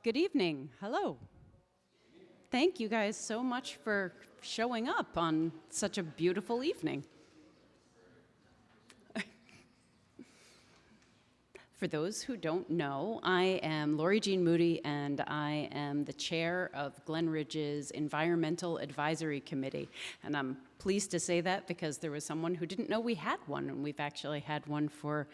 Good evening. Hello. Thank you guys so much for showing up on such a beautiful evening. For those who don't know, I am Lori Jean Moody, and I am the chair of Glen Ridge's Environmental Advisory Committee. And I'm pleased to say that because there was someone who didn't know we had one, and we've actually had one for,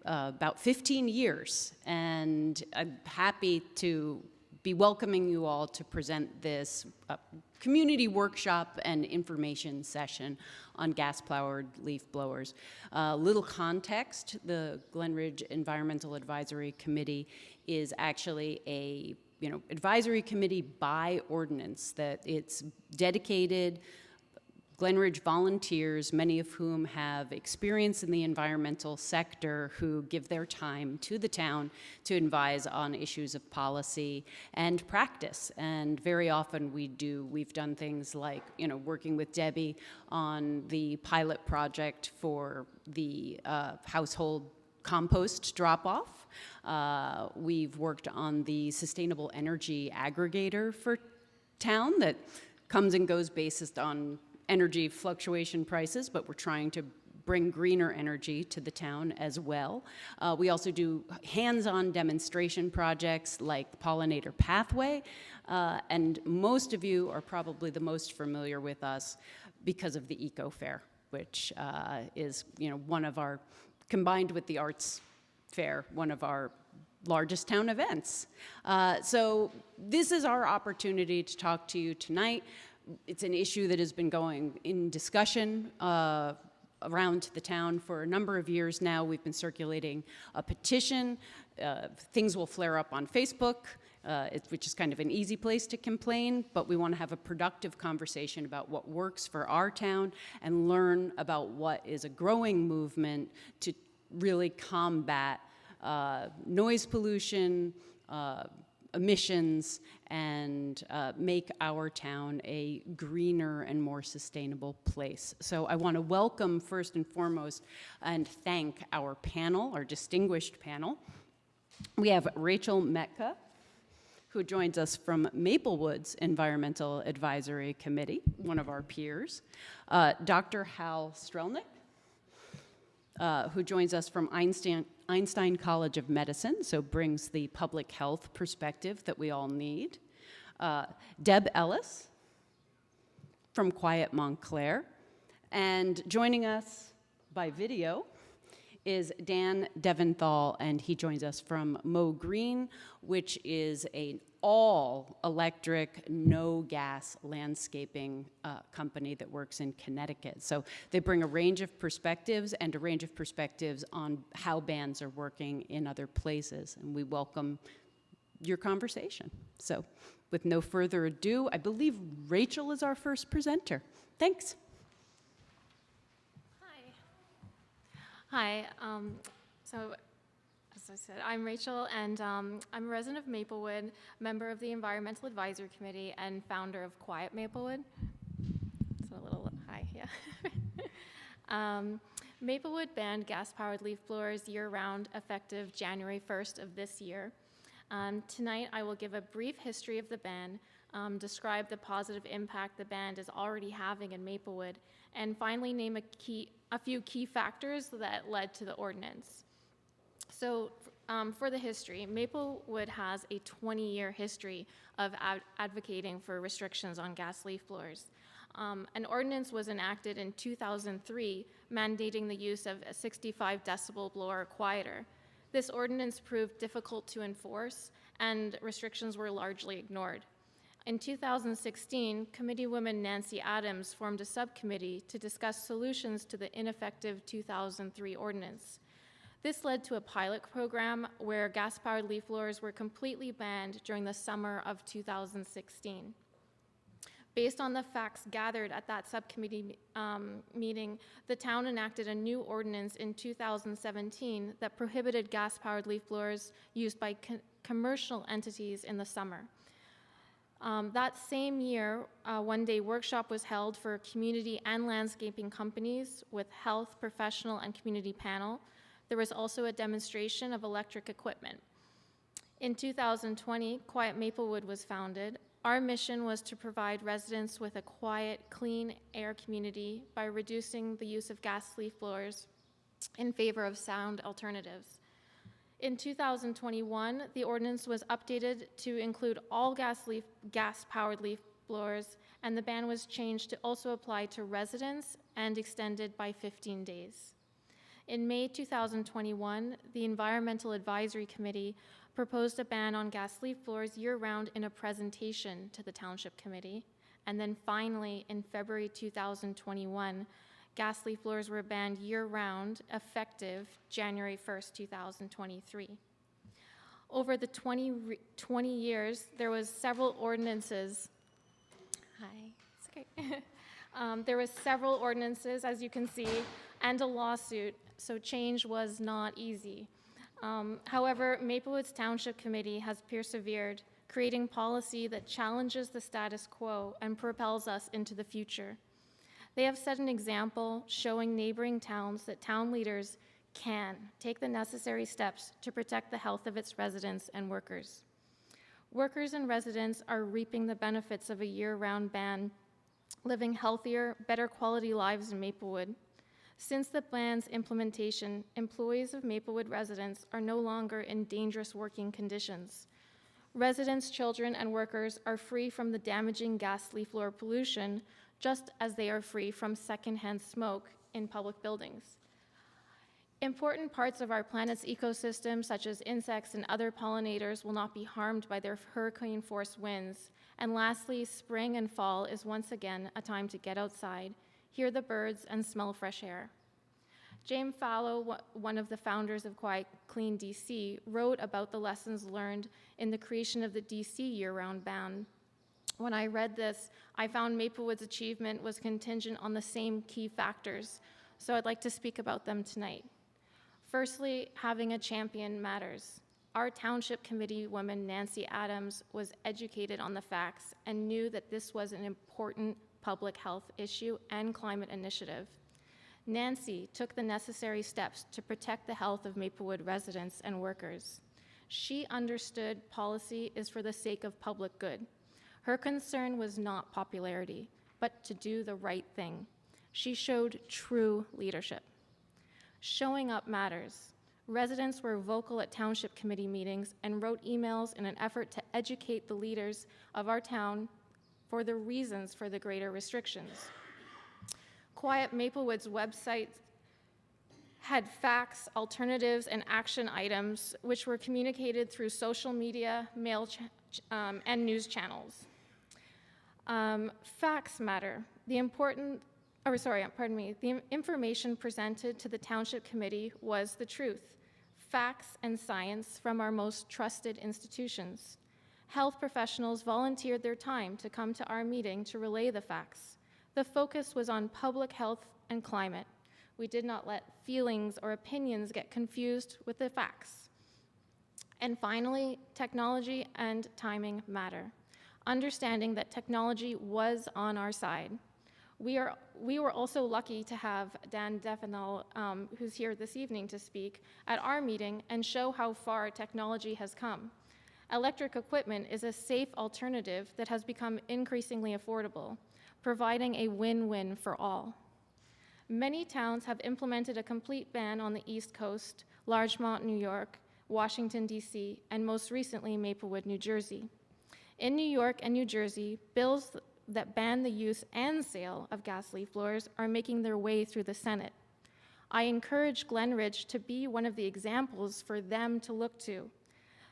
about 15 years. And I'm happy to be welcoming you all to present this community workshop and information session on gas-powered leaf blowers. Little context, the Glen Ridge Environmental Advisory Committee is actually a advisory committee by ordinance, that it's dedicated Glen Ridge volunteers, many of whom have experience in the environmental sector, who give their time to the town to advise on issues of policy and practice. And very often we've done things like, working with Debbie on the pilot project for the household compost drop-off. We've worked on the sustainable energy aggregator for town that comes and goes based on energy fluctuation prices, but we're trying to bring greener energy to the town as well. We also do hands-on demonstration projects like the Pollinator Pathway, and most of you are probably the most familiar with us because of the Eco Fair, which is one of our, combined with the Arts Fair, one of our largest town events. So this is our opportunity to talk to you tonight. It's an issue that has been going in discussion around the town for a number of years now. We've been circulating a petition. Things will flare up on Facebook, which is kind of an easy place to complain, but we want to have a productive conversation about what works for our town and learn about what is a growing movement to really combat noise pollution, emissions, and make our town a greener and more sustainable place. So I want to welcome first and foremost and thank our panel, our distinguished panel. We have Rachel Metka, who joins us from Maplewood's Environmental Advisory Committee, one of our peers. Dr. Hal Strelnick, who joins us from Einstein College of Medicine, so brings the public health perspective that we all need. Deb Ellis from Quiet Montclair. And joining us by video is Dan Deventhal, and he joins us from Mo Green, which is an all-electric, no-gas landscaping company that works in Connecticut. So they bring a range of perspectives and a range of perspectives on how bands are working in other places, and we welcome your conversation. So with no further ado, I believe Rachel is our first presenter. Thanks. Hi, so as I said, I'm Rachel, and I'm a resident of Maplewood, member of the Environmental Advisory Committee, and founder of Quiet Maplewood. So a little, hi, yeah. Maplewood banned gas-powered leaf blowers year-round, effective January 1st of this year. Tonight, I will give a brief history of the ban, describe the positive impact the ban is already having in Maplewood, and finally name a few key factors that led to the ordinance. So for the history, Maplewood has a 20-year history of advocating for restrictions on gas leaf blowers. An ordinance was enacted in 2003 mandating the use of a 65 decibel blower quieter. This ordinance proved difficult to enforce, and restrictions were largely ignored. In 2016, Committeewoman Nancy Adams formed a subcommittee to discuss solutions to the ineffective 2003 ordinance. This led to a pilot program where gas-powered leaf blowers were completely banned during the summer of 2016. Based on the facts gathered at that subcommittee meeting, the town enacted a new ordinance in 2017 that prohibited gas-powered leaf blowers used by commercial entities in the summer. That same year, a one-day workshop was held for community and landscaping companies with health, professional, and community panel. There was also a demonstration of electric equipment. In 2020, Quiet Maplewood was founded. Our mission was to provide residents with a quiet, clean air community by reducing the use of gas leaf blowers in favor of sound alternatives. In 2021, the ordinance was updated to include all gas-powered leaf blowers, and the ban was changed to also apply to residents and extended by 15 days. In May 2021, the Environmental Advisory Committee proposed a ban on gas leaf blowers year-round in a presentation to the Township Committee. And then finally, in February 2021, gas leaf blowers were banned year-round, effective January 1st, 2023. Over the 20 years, there was several ordinances. Hi, it's okay. There was several ordinances, as you can see, and a lawsuit, so change was not easy. However, Maplewood's Township Committee has persevered, creating policy that challenges the status quo and propels us into the future. They have set an example showing neighboring towns that town leaders can take the necessary steps to protect the health of its residents and workers. Workers and residents are reaping the benefits of a year-round ban, living healthier, better quality lives in Maplewood. Since the ban's implementation, employees of Maplewood residents are no longer in dangerous working conditions. Residents, children, and workers are free from the damaging gas leaf blower pollution, just as they are free from secondhand smoke in public buildings. Important parts of our planet's ecosystem, such as insects and other pollinators, will not be harmed by their hurricane-force winds. And lastly, spring and fall is once again a time to get outside, hear the birds, and smell fresh air. James Fallow, one of the founders of Quiet Clean DC, wrote about the lessons learned in the creation of the DC year-round ban. When I read this, I found Maplewood's achievement was contingent on the same key factors, so I'd like to speak about them tonight. Firstly, having a champion matters. Our Township Committee woman, Nancy Adams, was educated on the facts and knew that this was an important public health issue and climate initiative. Nancy took the necessary steps to protect the health of Maplewood residents and workers. She understood policy is for the sake of public good. Her concern was not popularity, but to do the right thing. She showed true leadership. Showing up matters. Residents were vocal at Township Committee meetings and wrote emails in an effort to educate the leaders of our town for the reasons for the greater restrictions. Quiet Maplewood's website had facts, alternatives, and action items which were communicated through social media, mail, and news channels. Facts matter. The information presented to the Township Committee was the truth, facts and science from our most trusted institutions. Health professionals volunteered their time to come to our meeting to relay the facts. The focus was on public health and climate. We did not let feelings or opinions get confused with the facts. And finally, technology and timing matter. Understanding that technology was on our side. We were also lucky to have Dan Devenol, who's here this evening to speak, at our meeting and show how far technology has come. Electric equipment is a safe alternative that has become increasingly affordable, providing a win-win for all. Many towns have implemented a complete ban on the East Coast, Larchmont, New York, Washington, D.C., and most recently, Maplewood, New Jersey. In New York and New Jersey, bills that ban the use and sale of gas leaf blowers are making their way through the Senate. I encourage Glen Ridge to be one of the examples for them to look to.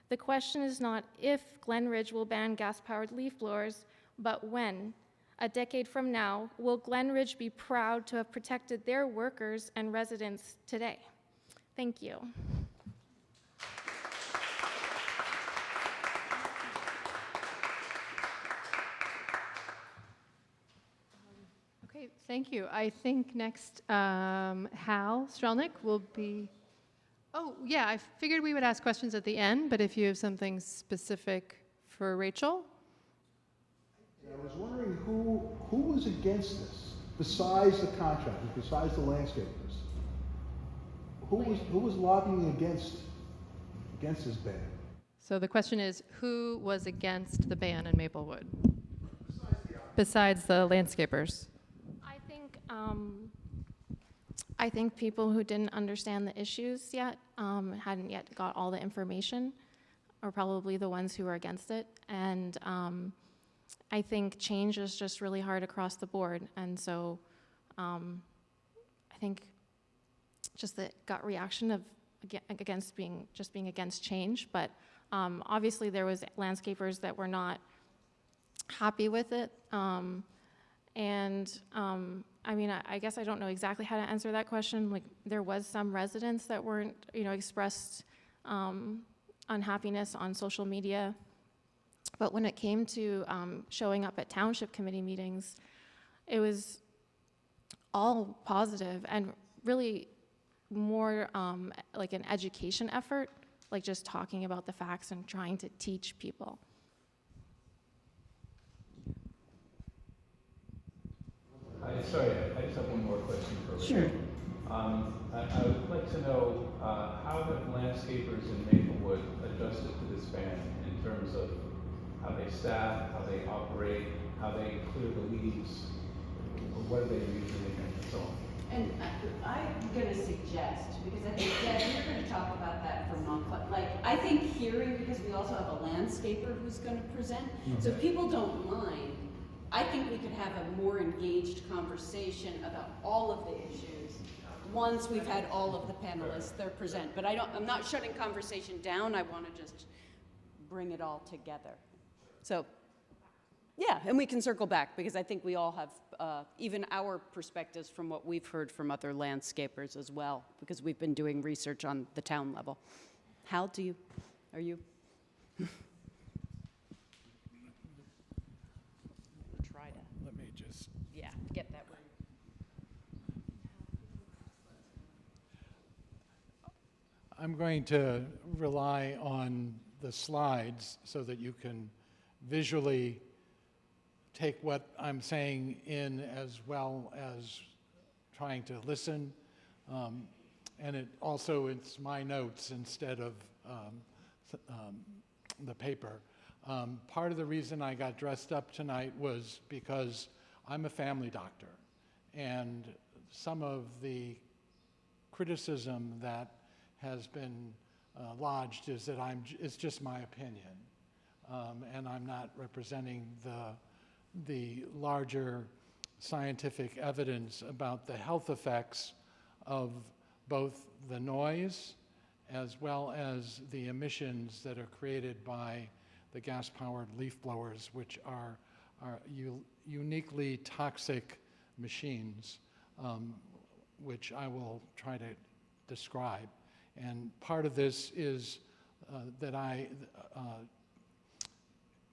The question is not if Glen Ridge will ban gas-powered leaf blowers, but when. A decade from now, will Glen Ridge be proud to have protected their workers and residents today? Thank you. Okay, thank you. I think next Hal Strelnick will be. Oh, yeah, I figured we would ask questions at the end, but if you have something specific for Rachel. I was wondering who was against this, besides the contractors, besides the landscapers? Who was lobbying against this ban? So the question is, who was against the ban in Maplewood? Besides the landscapers. I think people who didn't understand the issues yet, hadn't yet got all the information, are probably the ones who are against it. And I think change is just really hard across the board. And so I think just the gut reaction of against being against change. But obviously there was landscapers that were not happy with it. I mean, I guess I don't know exactly how to answer that question. Like, there was some residents that weren't, expressed unhappiness on social media. But when it came to showing up at township committee meetings, it was all positive and really more like an education effort, like just talking about the facts and trying to teach people. Sorry, I just have one more question for Sure. Rachel. I would like to know how have landscapers in Maplewood adjusted to this ban in terms of how they staff, how they operate, how they clear the leaves, what are they usually doing, and so on. And I'm going to suggest, because I think, Deb, you're going to talk about that for non-club. Like, I think hearing, because we also have a landscaper who's going to present. So if people don't mind, I think we could have a more engaged conversation about all of the issues once we've had all of the panelists there present. But I'm not shutting conversation down. I want to just bring it all together. So, yeah, and we can circle back because I think we all have even our perspectives from what we've heard from other landscapers as well, because we've been doing research on the town level. Hal, are you? Try to, Let me just, yeah, get that right. I'm going to rely on the slides so that you can visually take what I'm saying in as well as trying to listen. And it's my notes instead of the paper. Part of the reason I got dressed up tonight was because I'm a family doctor, and some of the criticism that has been lodged is that it's just my opinion, and I'm not representing the larger scientific evidence about the health effects of both the noise as well as the emissions that are created by the gas-powered leaf blowers, which are uniquely toxic machines, which I will try to describe. And part of this is that I,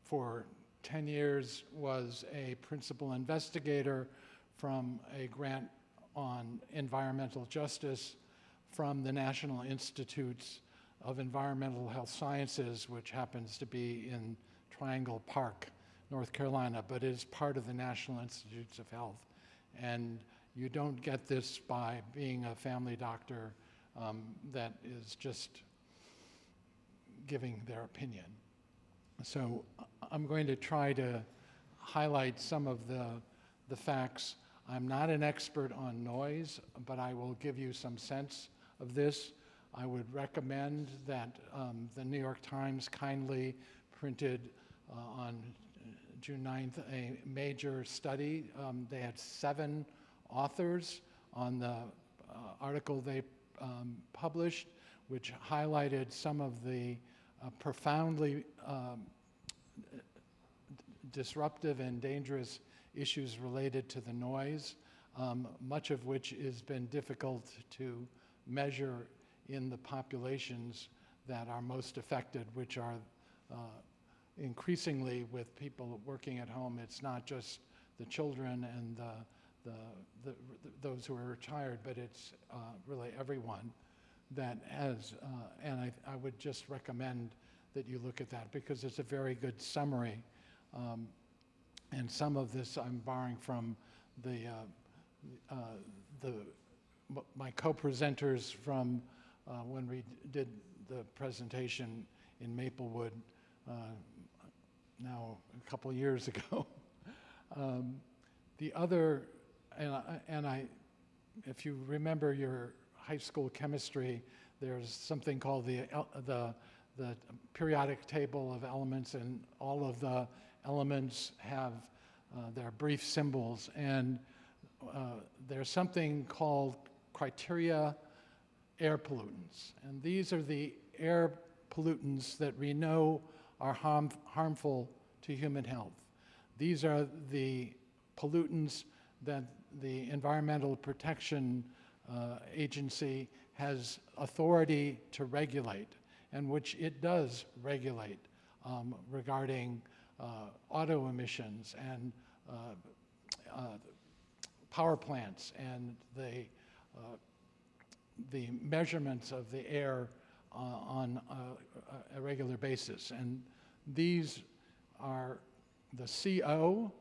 for 10 years, was a principal investigator from a grant on environmental justice from the National Institutes of Environmental Health Sciences, which happens to be in Triangle Park, North Carolina, but is part of the National Institutes of Health. And you don't get this by being a family doctor that is just giving their opinion. So I'm going to try to highlight some of the facts. I'm not an expert on noise, but I will give you some sense of this. I would recommend that the New York Times kindly printed on June 9th a major study. They had 7 authors on the article they published, which highlighted some of the profoundly disruptive and dangerous issues related to the noise, much of which has been difficult to measure in the populations that are most affected, which are increasingly with people working at home. It's not just the children and those who are retired, but it's really everyone that has, and I would just recommend that you look at that because it's a very good summary. And some of this I'm borrowing from my co-presenters from when we did the presentation in Maplewood now a couple of years ago. The other, if you remember your high school chemistry, there's something called the periodic table of elements, and all of the elements have their brief symbols. And there's something called criteria air pollutants. And these are the air pollutants that we know are harmful to human health. These are the pollutants that the Environmental Protection Agency has authority to regulate, and which it does regulate regarding auto emissions and power plants and the measurements of the air on a regular basis. And these are, the CO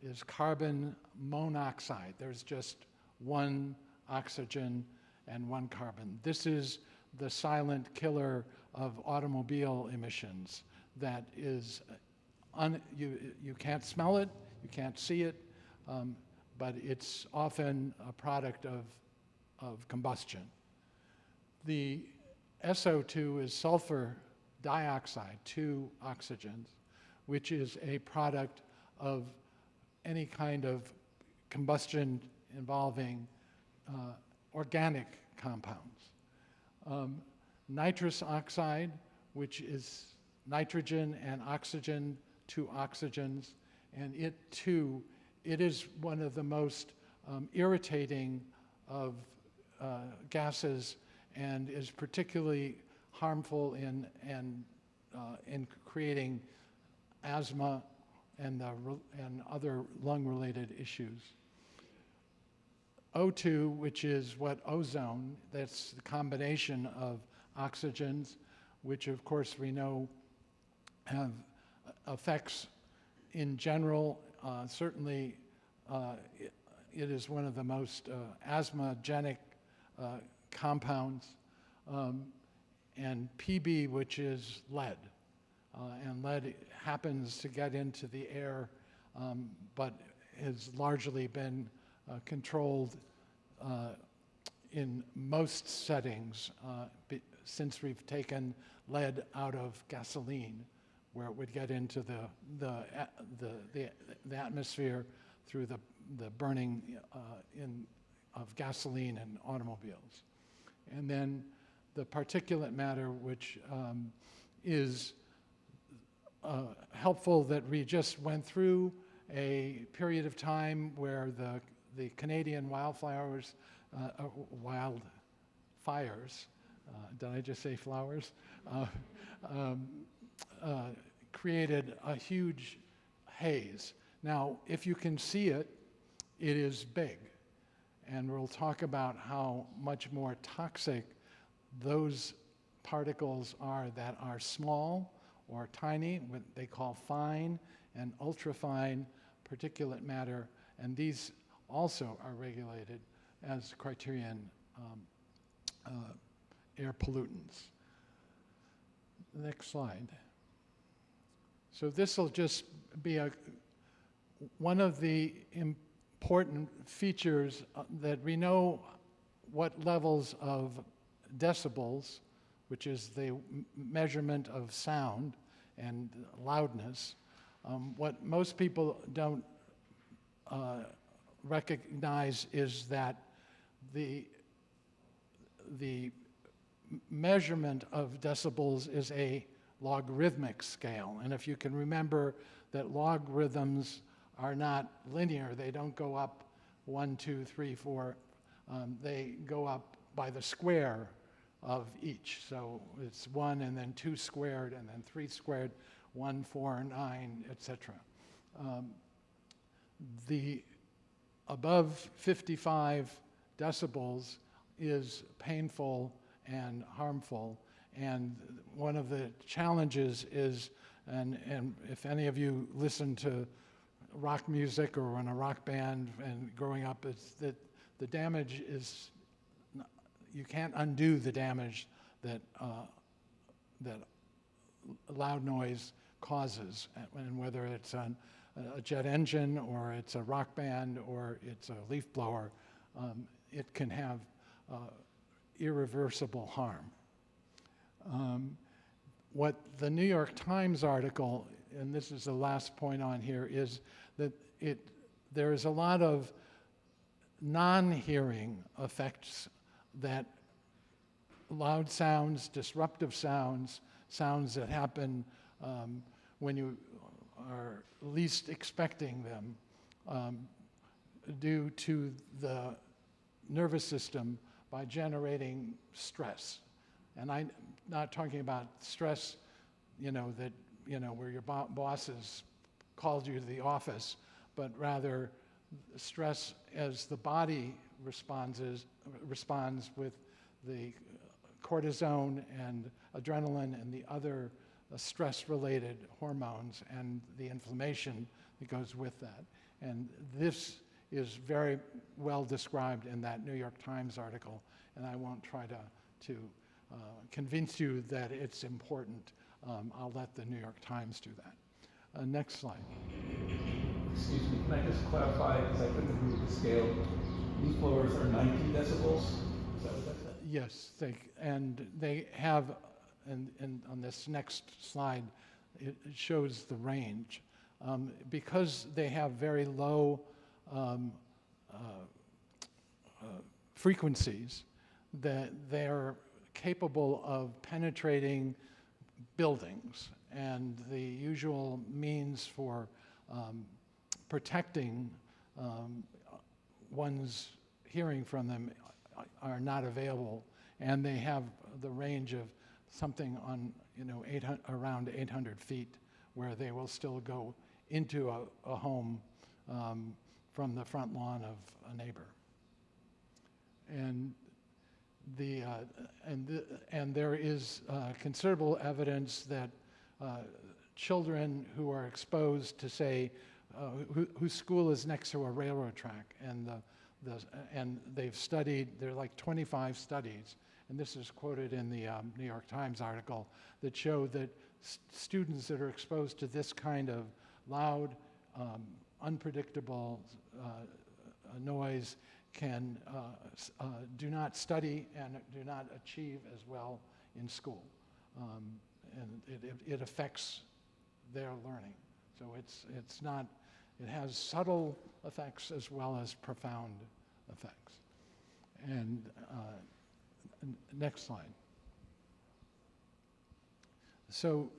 is carbon monoxide. There's just one oxygen and one carbon. This is the silent killer of automobile emissions that is, you can't smell it, you can't see it, but it's often a product of combustion. The SO2 is sulfur dioxide, 2 oxygens, which is a product of any kind of combustion involving organic compounds. Nitrous oxide, which is nitrogen and oxygen, 2 oxygens, and it too, it is one of the most irritating of gases and is particularly harmful in creating asthma and other lung-related issues. O2, which is what ozone, that's the combination of oxygens, which of course we know have effects in general. Certainly it is one of the most asthmagenic compounds, and PB, which is lead. And lead happens to get into the air, but has largely been controlled in most settings since we've taken lead out of gasoline, where it would get into the atmosphere through the burning of gasoline in automobiles. And then the particulate matter, which is helpful, that we just went through a period of time where the Canadian wildfires, did I just say flowers? Created a huge haze. Now, if you can see it, it is big. And we'll talk about how much more toxic those particles are that are small or tiny, what they call fine and ultrafine particulate matter, and these also are regulated as criterion air pollutants. Next slide. So this will just be one of the important features that we know what levels of decibels, which is the measurement of sound and loudness. What most people don't recognize is that the measurement of decibels is a logarithmic scale. And if you can remember that logarithms are not linear, they don't go up 1, 2, 3, 4, they go up by the square of each. So it's 1 and then 2 squared and then 3 squared, 1, 4, 9, etc. The above 55 decibels is painful and harmful, and one of the challenges is, and if any of you listen to rock music or in a rock band and growing up, it's that the damage is, you can't undo the damage that loud noise causes, and whether it's a jet engine or it's a rock band or it's a leaf blower, it can have irreversible harm. What the New York Times article, and this is the last point on here, is that there is a lot of non-hearing effects that loud sounds, disruptive sounds, sounds that happen when you are least expecting them, due to the nervous system by generating stress. And I'm not talking about stress, that, where your bosses called you to the office, but rather stress as the body responds with the cortisone and adrenaline and the other stress-related hormones and the inflammation that goes with that. And this is very well described in that New York Times article, and I won't try to convince you that it's important. I'll let the New York Times do that. Next slide. Excuse me, can I just clarify, because I couldn't agree with the scale. Leaf blowers are 90 decibels? Is that what that said? Yes, and they have, and on this next slide, it shows the range. Because they have very low frequencies, that they're capable of penetrating buildings, and the usual means for protecting one's hearing from them are not available, and they have the range of something on around 800 feet, where they will still go into a home from the front lawn of a neighbor. And there is considerable evidence that children who are exposed to, say, whose school is next to a railroad track, and they've studied, there are like 25 studies, and this is quoted in the New York Times article, that show that students that are exposed to this kind of loud, unpredictable noise do not study and do not achieve as well in school. And it affects their learning. So it's not, it has subtle effects as well as profound effects. And next slide. So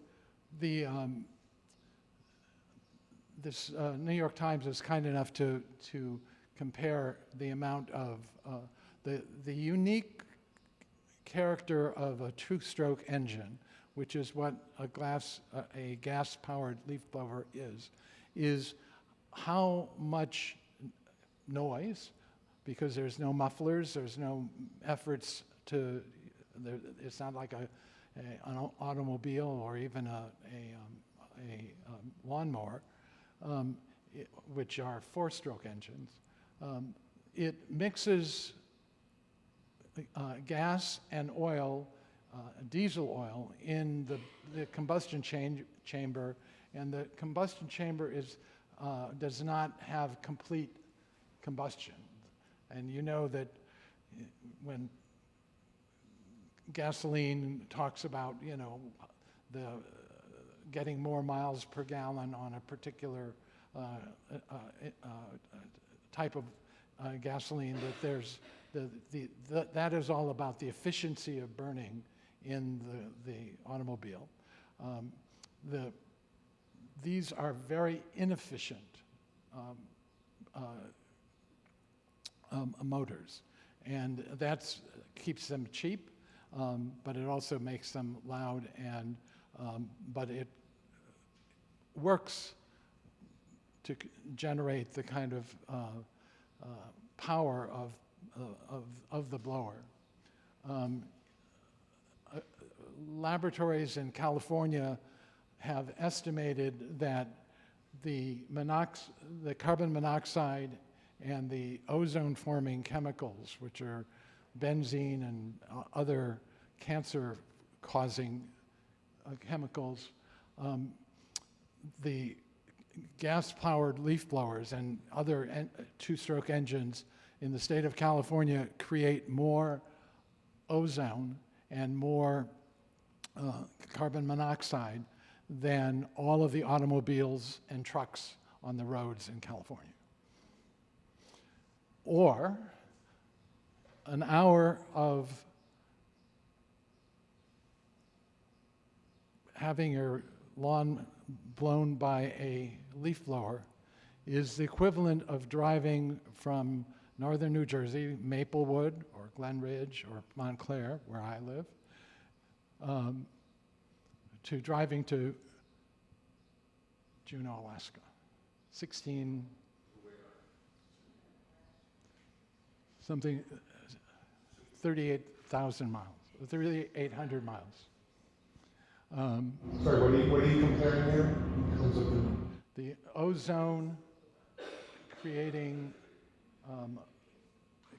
this New York Times is kind enough to compare the amount of the unique character of a two-stroke engine, which is what a gas-powered leaf blower is how much noise, because there's no mufflers, there's no efforts to, it's not like an automobile or even a lawnmower, which are four-stroke engines. It mixes gas and oil, diesel oil, in the combustion chamber, and the combustion chamber does not have complete combustion. And you know that when gasoline talks about, the getting more miles per gallon on a particular type of gasoline, that there's that is all about the efficiency of burning in the automobile. These are very inefficient motors, and that keeps them cheap, but it also makes them loud, and but it works to generate the kind of power of the blower. Laboratories in California have estimated that the carbon monoxide and the ozone-forming chemicals, which are benzene and other cancer-causing chemicals. The gas-powered leaf blowers and other two-stroke engines in the state of California create more ozone and more carbon monoxide than all of the automobiles and trucks on the roads in California. Or an hour of having your lawn blown by a leaf blower is the equivalent of driving from northern New Jersey, Maplewood, or Glen Ridge, or Montclair, where I live, to driving to Juneau, Alaska. 38,000 miles, 3,800 miles. Sorry, what are you comparing there? In terms of The ozone creating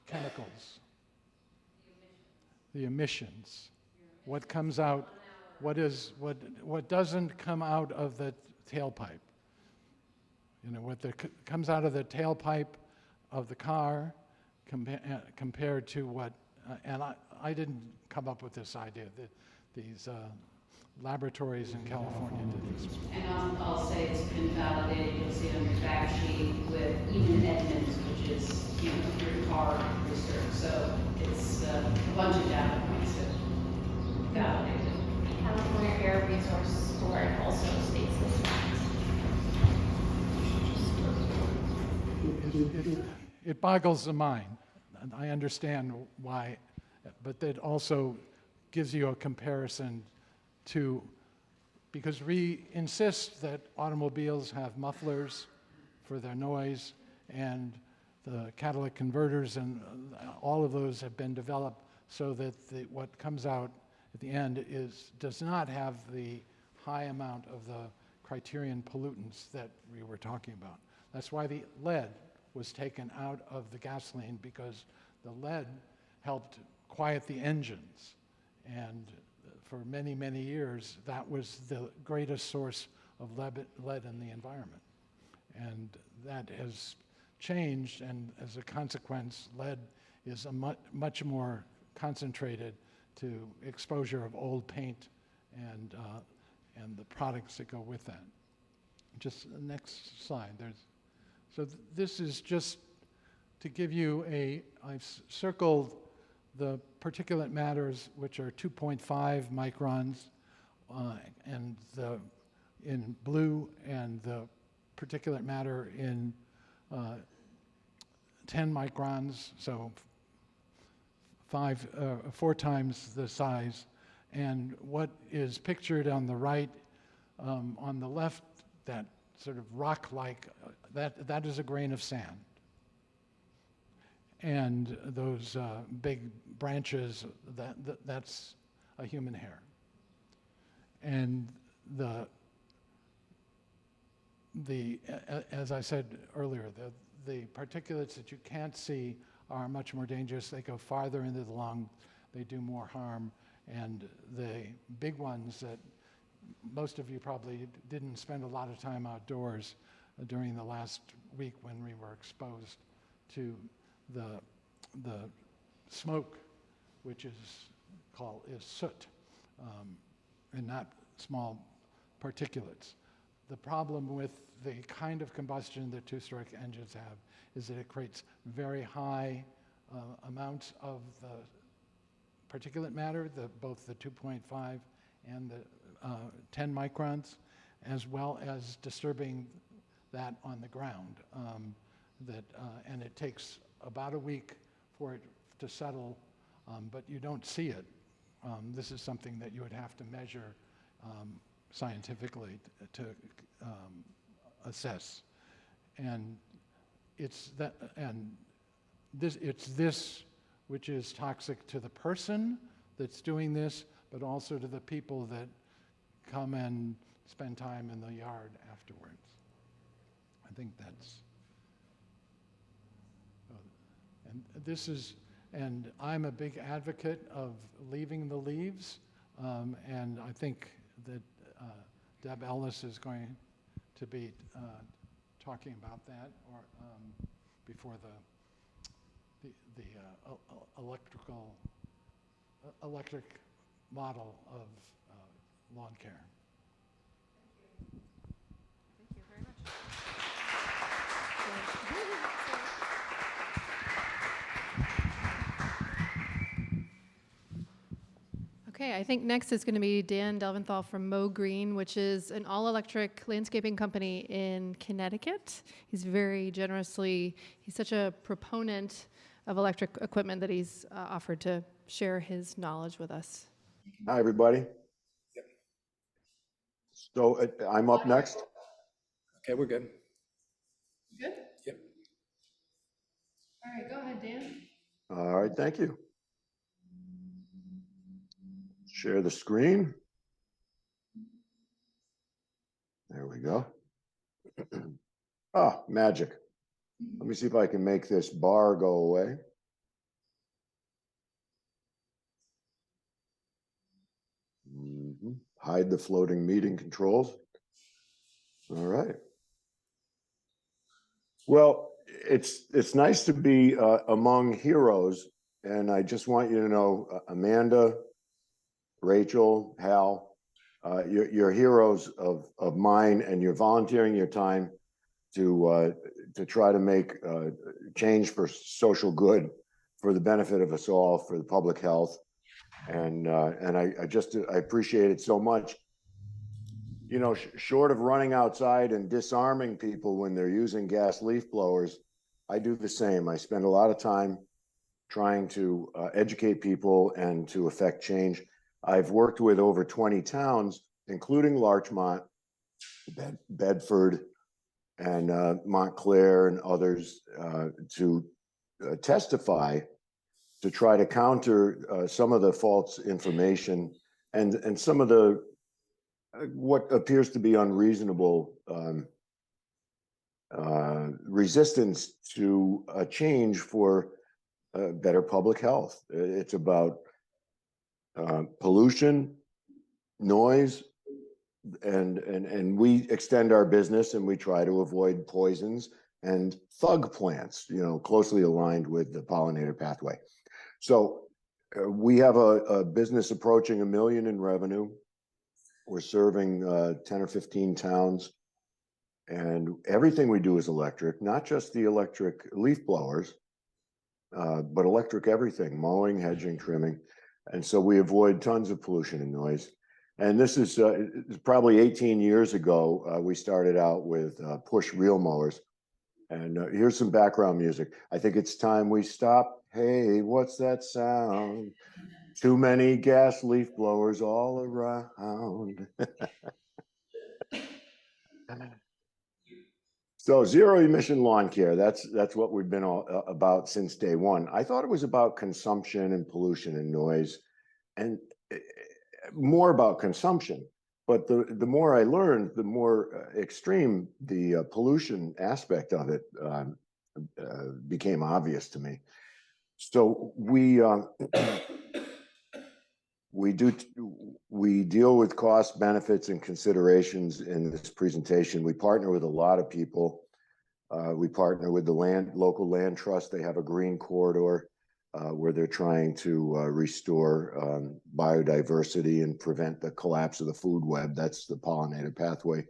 chemicals. The emissions. What comes out, what doesn't come out of the tailpipe. You know, what comes out of the tailpipe of the car compared to what, and I didn't come up with this idea, that these laboratories in California did this. And I'll say it's been validated, you'll see it on your fact sheet with even Edmonds, which is, you know, your car research. So it's a bunch of data points that validated. California Air Resource Board also states this fact. It boggles the mind. And I understand why, but that also gives you a comparison to, because we insist that automobiles have mufflers for their noise, and the catalytic converters and all of those have been developed so that what comes out at the end does not have the high amount of the criterion pollutants that we were talking about. That's why the lead was taken out of the gasoline, because the lead helped quiet the engines. And for many, many years, that was the greatest source of lead in the environment. And that has changed, and as a consequence, lead is much more concentrated to exposure of old paint and the products that go with that. Just the next slide. This is just to give you I've circled the particulate matters, which are 2.5 microns, and in blue, and the particulate matter in 10 microns, so 4 times the size. And what is pictured on the right, on the left, that sort of rock-like, that is a grain of sand. And those big branches, that's a human hair. And as I said earlier, the particulates that you can't see are much more dangerous. They go farther into the lung, they do more harm, and the big ones that most of you probably didn't spend a lot of time outdoors during the last week when we were exposed to the smoke, which is soot, and not small particulates. The problem with the kind of combustion that two-stroke engines have is that it creates very high amounts of the particulate matter, both the 2.5 and the 10 microns, as well as disturbing that on the ground. And it takes about a week for it to settle, but you don't see it. This is something that you would have to measure scientifically to assess. And it's this which is toxic to the person that's doing this, but also to the people that come and spend time in the yard afterwards. I think that's, and I'm a big advocate of leaving the leaves, and I think that Deb Ellis is going to be talking about that, or before the electric model of lawn care. Thank you very much. Okay, I think next is going to be Dan Delventhal from Mow Green, which is an all-electric landscaping company in Connecticut. He's such a proponent of electric equipment that he's offered to share his knowledge with us. Hi, everybody. So I'm up next. Okay, we're good. Good? Yep. All right, go ahead, Dan. All right, thank you. Share the screen. There we go. Ah, magic. Let me see if I can make this bar go away. Hide the floating meeting controls. All right. Well, it's nice to be among heroes, and I just want you to know, Amanda, Rachel, Hal, you're heroes of mine, and you're volunteering your time to try to make change for social good, for the benefit of us all, for the public health, and I appreciate it so much. You know, short of running outside and disarming people when they're using gas leaf blowers, I do the same. I spend a lot of time trying to educate people and to affect change. I've worked with over 20 towns, including Larchmont, Bedford, and Montclair and others, to testify to try to counter some of the false information and some of the what appears to be unreasonable resistance to a change for better public health. It's about pollution, noise, and we extend our business and we try to avoid poisons and thug plants, you know, closely aligned with the pollinator pathway. So we have a business approaching $1 million in revenue. We're serving 10 or 15 towns, and everything we do is electric, not just the electric leaf blowers, but electric everything, mowing, hedging, trimming. And so we avoid tons of pollution and noise. And this is probably 18 years ago, we started out with push reel mowers. And here's some background music. I think it's time we stop. Hey, what's that sound? Too many gas leaf blowers all around. So zero emission lawn care, that's what we've been all about since day one. I thought it was about consumption and pollution and noise, and more about consumption. But the more I learned, the more extreme the pollution aspect of it became obvious to me. So we deal with cost, benefits, and considerations in this presentation. We partner with a lot of people. We partner with the local land trust. They have a green corridor where they're trying to restore biodiversity and prevent the collapse of the food web. That's the pollinator pathway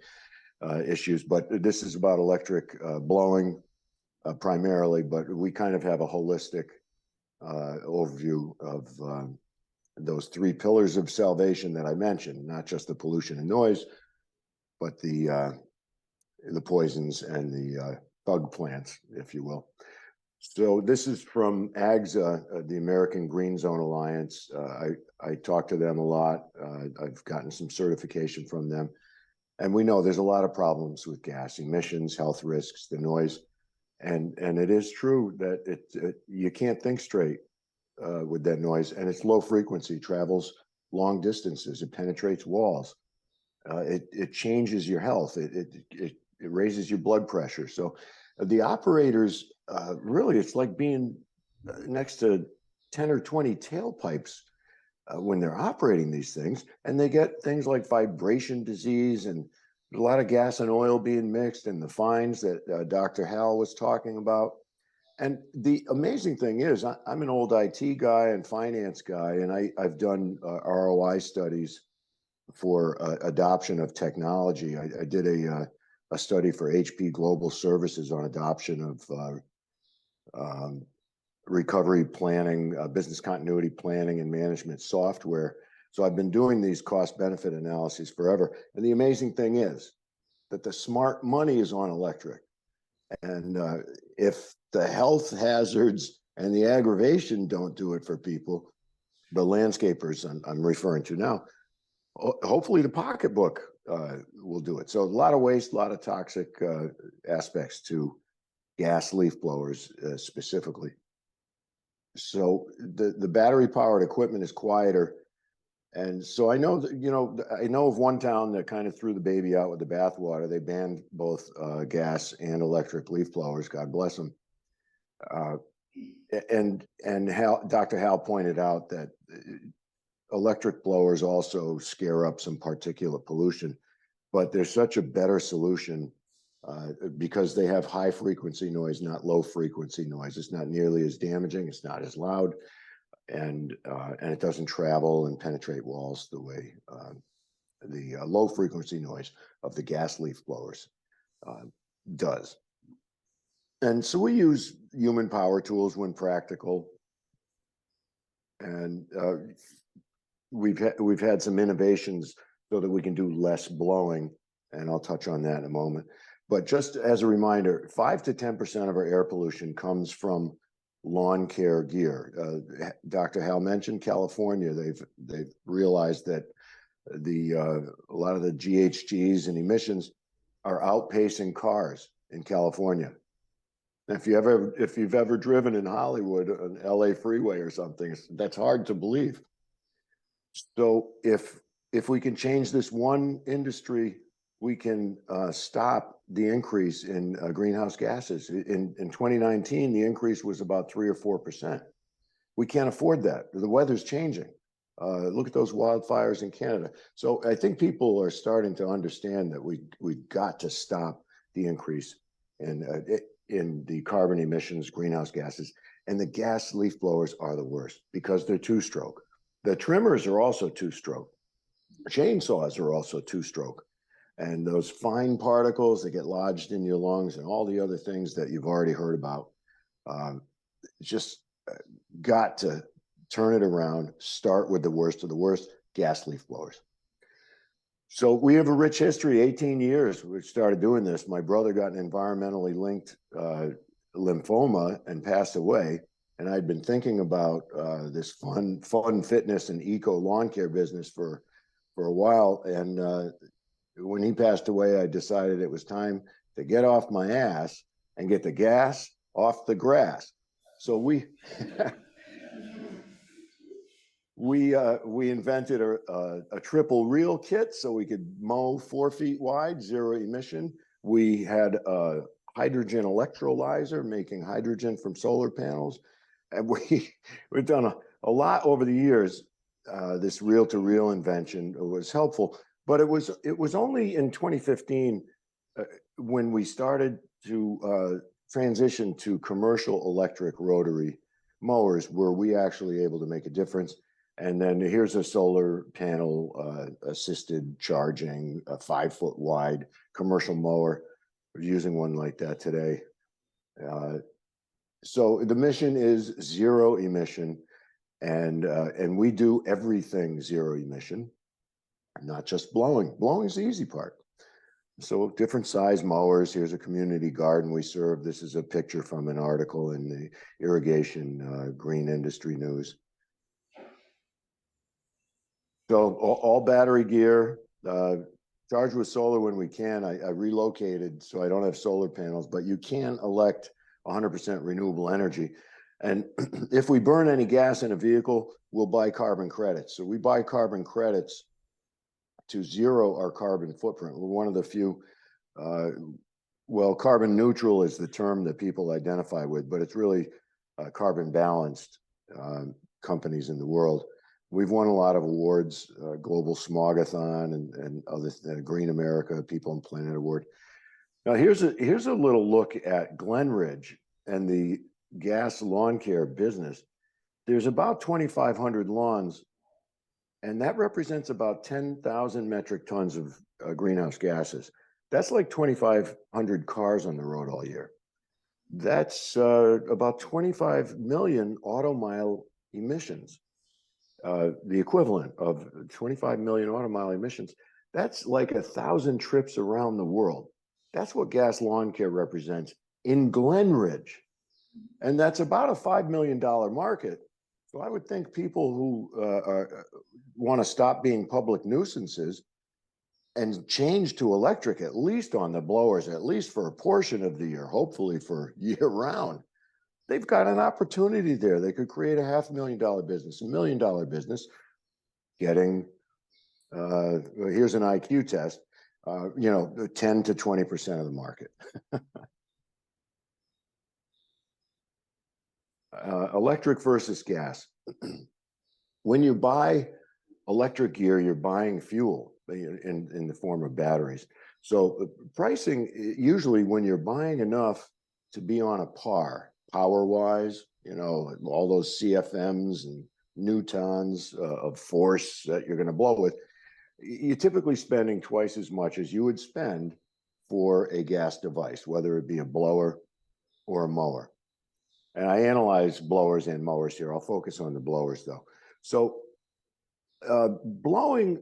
issues. But this is about electric blowing primarily, but we kind of have a holistic overview of those 3 pillars of salvation that I mentioned, not just the pollution and noise, but the poisons and the bug plants, if you will. So this is from AGSA, the American Green Zone Alliance. I talk to them a lot. I've gotten some certification from them. And we know there's a lot of problems with gas emissions, health risks, the noise. And it is true that you can't think straight with that noise, and it's low frequency, travels long distances, it penetrates walls, it changes your health, it raises your blood pressure. So the operators, really, it's like being next to 10 or 20 tailpipes when they're operating these things, and they get things like vibration disease and a lot of gas and oil being mixed, and the fines that Dr. Hal was talking about. And the amazing thing is, I'm an old IT guy and finance guy, and I've done ROI studies for adoption of technology. I did a study for HP Global Services on adoption of recovery planning, business continuity planning and management software. So I've been doing these cost benefit analyses forever. And the amazing thing is that the smart money is on electric. And if the health hazards and the aggravation don't do it for people, the landscapers I'm referring to now, hopefully the pocketbook will do it. So a lot of waste, a lot of toxic aspects to gas leaf blowers specifically. So the battery powered equipment is quieter. And so I know that, I know of one town that kind of threw the baby out with the bathwater. They banned both gas and electric leaf blowers. God bless them. And Dr. Hal pointed out that electric blowers also scare up some particulate pollution, but there's such a better solution because they have high frequency noise, not low frequency noise. It's not nearly as damaging. It's not as loud, and it doesn't travel and penetrate walls the way the low frequency noise of the gas leaf blowers does. And so we use human power tools when practical, and we've had some innovations so that we can do less blowing, and I'll touch on that in a moment. But just as a reminder, 5 to 10% of our air pollution comes from lawn care gear. Dr. Hal mentioned California. They've realized that a lot of the GHGs and emissions are outpacing cars in California. If you've ever driven in Hollywood, an LA freeway or something, that's hard to believe. So if we can change this one industry, we can stop the increase in greenhouse gases. In 2019, the increase was about 3 or 4%. We can't afford that. The weather's changing. Look at those wildfires in Canada. So I think people are starting to understand that we've got to stop the increase in the carbon emissions, greenhouse gases, and the gas leaf blowers are the worst because they're two-stroke. The trimmers are also two-stroke. Chainsaws are also two-stroke. And those fine particles that get lodged in your lungs and all the other things that you've already heard about, just got to turn it around, start with the worst of the worst, gas leaf blowers. So we have a rich history, 18 years we started doing this. My brother got an environmentally linked lymphoma and passed away. And I'd been thinking about this fun fitness and eco lawn care business for a while. And when he passed away, I decided it was time to get off my ass and get the gas off the grass. So we invented a triple reel kit so we could mow 4 feet wide, 0 emission. We had a hydrogen electrolyzer making hydrogen from solar panels. And we've done a lot over the years. This reel-to-reel invention was helpful, but it was only in 2015 when we started to transition to commercial electric rotary mowers were we actually able to make a difference. And then here's a solar panel assisted charging, a 5-foot wide commercial mower. We're using one like that today. So the mission is 0 emission, and we do everything 0 emission, not just blowing. Blowing is the easy part. So different size mowers. Here's a community garden we serve. This is a picture from an article in the Irrigation Green Industry News. So all battery gear, charge with solar when we can. I relocated, so I don't have solar panels, but you can elect 100% renewable energy. And if we burn any gas in a vehicle, we'll buy carbon credits. So we buy carbon credits to 0 our carbon footprint. We're one of the few, well, carbon neutral is the term that people identify with, but it's really carbon balanced companies in the world. We've won a lot of awards, Global Smogathon and other Green America People and Planet Award. Now here's a little look at Glen Ridge and the gas lawn care business. There's about 2,500 lawns, and that represents about 10,000 metric tons of greenhouse gases. That's like 2,500 cars on the road all year. That's about 25 million auto mile emissions. The equivalent of 25 million auto mile emissions. That's like 1,000 trips around the world. That's what gas lawn care represents in Glen Ridge. And that's about a $5 million market. So I would think people who want to stop being public nuisances and change to electric, at least on the blowers, at least for a portion of the year, hopefully for year round, they've got an opportunity there. They could create a $500,000 business, $1 million business, getting, here's an IQ test, 10 to 20% of the market. Electric versus gas. When you buy electric gear, you're buying fuel in the form of batteries. So pricing, usually when you're buying enough to be on a par, power-wise, all those CFMs and newtons of force that you're going to blow with, you're typically spending twice as much as you would spend for a gas device, whether it be a blower or a mower. And I analyze blowers and mowers here. I'll focus on the blowers though. So blowing,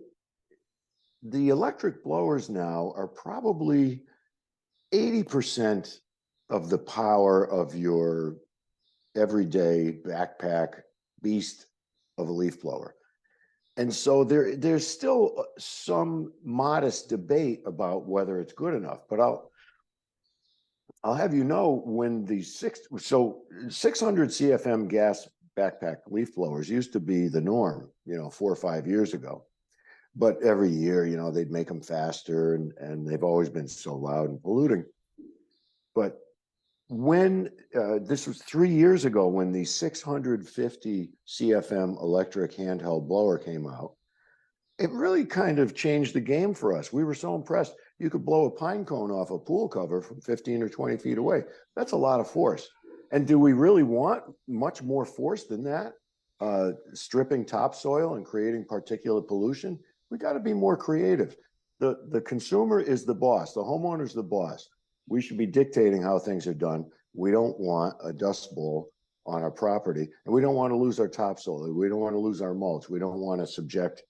the electric blowers now are probably 80% of the power of your everyday backpack beast of a leaf blower. And so there's still some modest debate about whether it's good enough, but I'll have you know, when the 600 CFM gas backpack leaf blowers used to be the norm, 4 or 5 years ago. But every year, they'd make them faster and they've always been so loud and polluting. But when this was 3 years ago, when the 650 CFM electric handheld blower came out, it really kind of changed the game for us. We were so impressed. You could blow a pine cone off a pool cover from 15 or 20 feet away. That's a lot of force. And do we really want much more force than that? Stripping topsoil and creating particulate pollution? We got to be more creative. The consumer is the boss. The homeowner is the boss. We should be dictating how things are done. We don't want a dust bowl on our property, and we don't want to lose our topsoil. We don't want to lose our mulch. We don't want to subject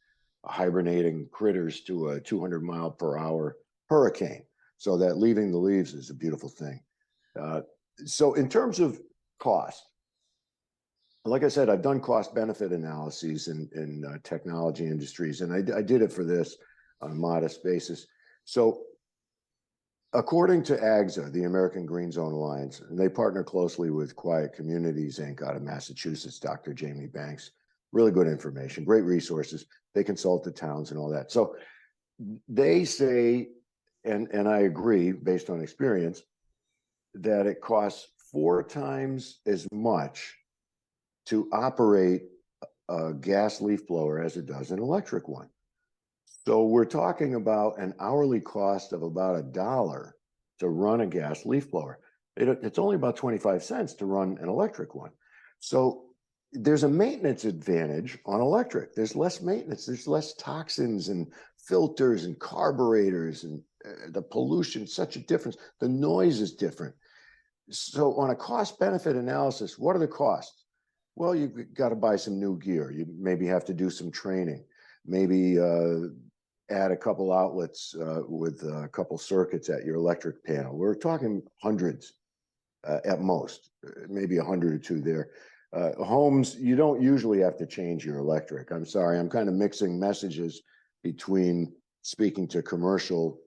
hibernating critters to a 200-mile-per-hour hurricane. So that leaving the leaves is a beautiful thing. So in terms of cost, like I said, I've done cost benefit analyses in technology industries, and I did it for this on a modest basis. So according to AGZA, the American Green Zone Alliance, and they partner closely with Quiet Communities Inc. out of Massachusetts, Dr. Jamie Banks, really good information, great resources. They consult the towns and all that. So they say, and I agree based on experience, that it costs 4 times as much to operate a gas leaf blower as it does an electric one. So we're talking about an hourly cost of about $1 to run a gas leaf blower. It's only about 25 cents to run an electric one. So there's a maintenance advantage on electric. There's less maintenance. There's less toxins and filters and carburetors, and the pollution, such a difference. The noise is different. So on a cost benefit analysis, what are the costs? Well, you've got to buy some new gear. You maybe have to do some training, maybe add a couple outlets with a couple circuits at your electric panel. We're talking hundreds at most, maybe 100 or 2 there. Homes, you don't usually have to change your electric. I'm sorry, I'm kind of mixing messages between speaking to commercial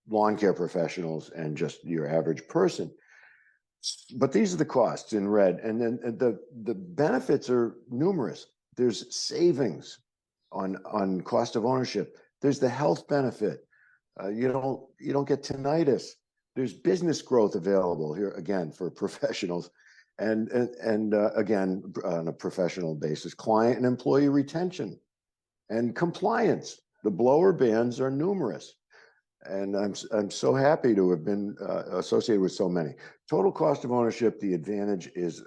lawn care professionals and just your average person. But these are the costs in red. And then the benefits are numerous. There's savings on cost of ownership. There's the health benefit. You don't get tinnitus. There's business growth available here, again, for professionals. And again, on a professional basis, client and employee retention and compliance. The blower bans are numerous. And I'm so happy to have been associated with so many. Total cost of ownership, the advantage is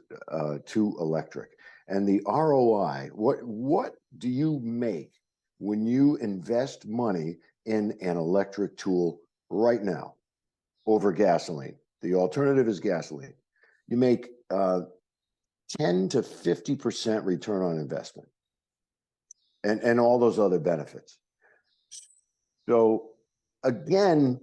to electric. And the ROI, what do you make when you invest money in an electric tool right now over gasoline? The alternative is gasoline. You make 10 to 50% return on investment and all those other benefits. So again,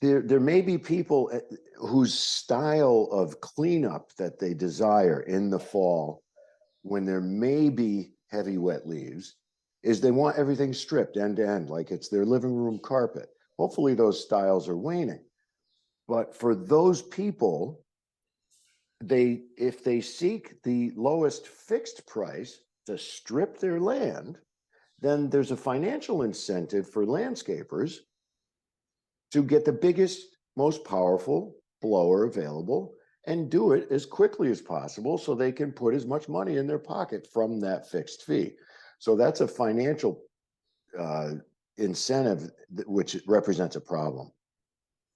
there may be people whose style of cleanup that they desire in the fall, when there may be heavy wet leaves, is they want everything stripped end to end, like it's their living room carpet. Hopefully those styles are waning. But for those people, if they seek the lowest fixed price to strip their land, then there's a financial incentive for landscapers to get the biggest, most powerful blower available and do it as quickly as possible so they can put as much money in their pocket from that fixed fee. So that's a financial incentive, which represents a problem.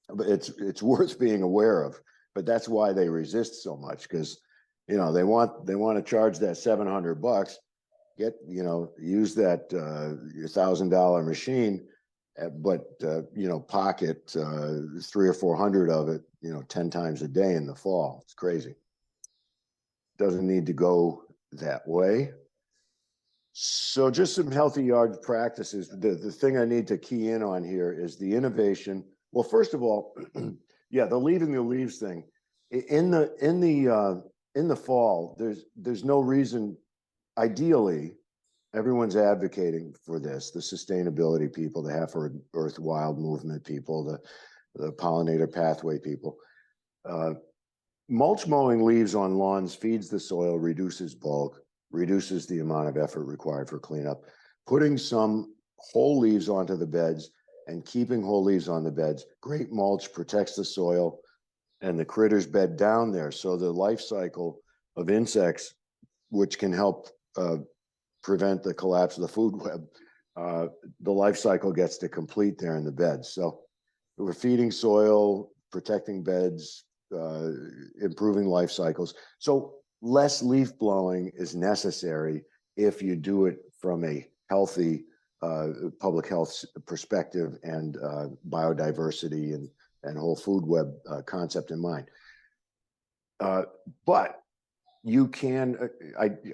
But it's worth being aware of. But that's why they resist so much, because they want to charge that $700, use that $1,000 machine, but pocket 300 or 400 of it 10 times a day in the fall. It's crazy. Doesn't need to go that way. So just some healthy yard practices. The thing I need to key in on here is the innovation. Well, first of all, yeah, the leaving the leaves thing. In the fall, there's no reason. Ideally, everyone's advocating for this. The sustainability people, the Half Earth Wild movement people, the pollinator pathway people. Mulch mowing leaves on lawns feeds the soil, reduces bulk, reduces the amount of effort required for cleanup. Putting some whole leaves onto the beds and keeping whole leaves on the beds, great mulch, protects the soil and the critters bed down there. So the life cycle of insects, which can help prevent the collapse of the food web, the life cycle gets to complete there in the beds. So we're feeding soil, protecting beds, improving life cycles. So less leaf blowing is necessary if you do it from a healthy public health perspective and biodiversity and whole food web concept in mind. But you can,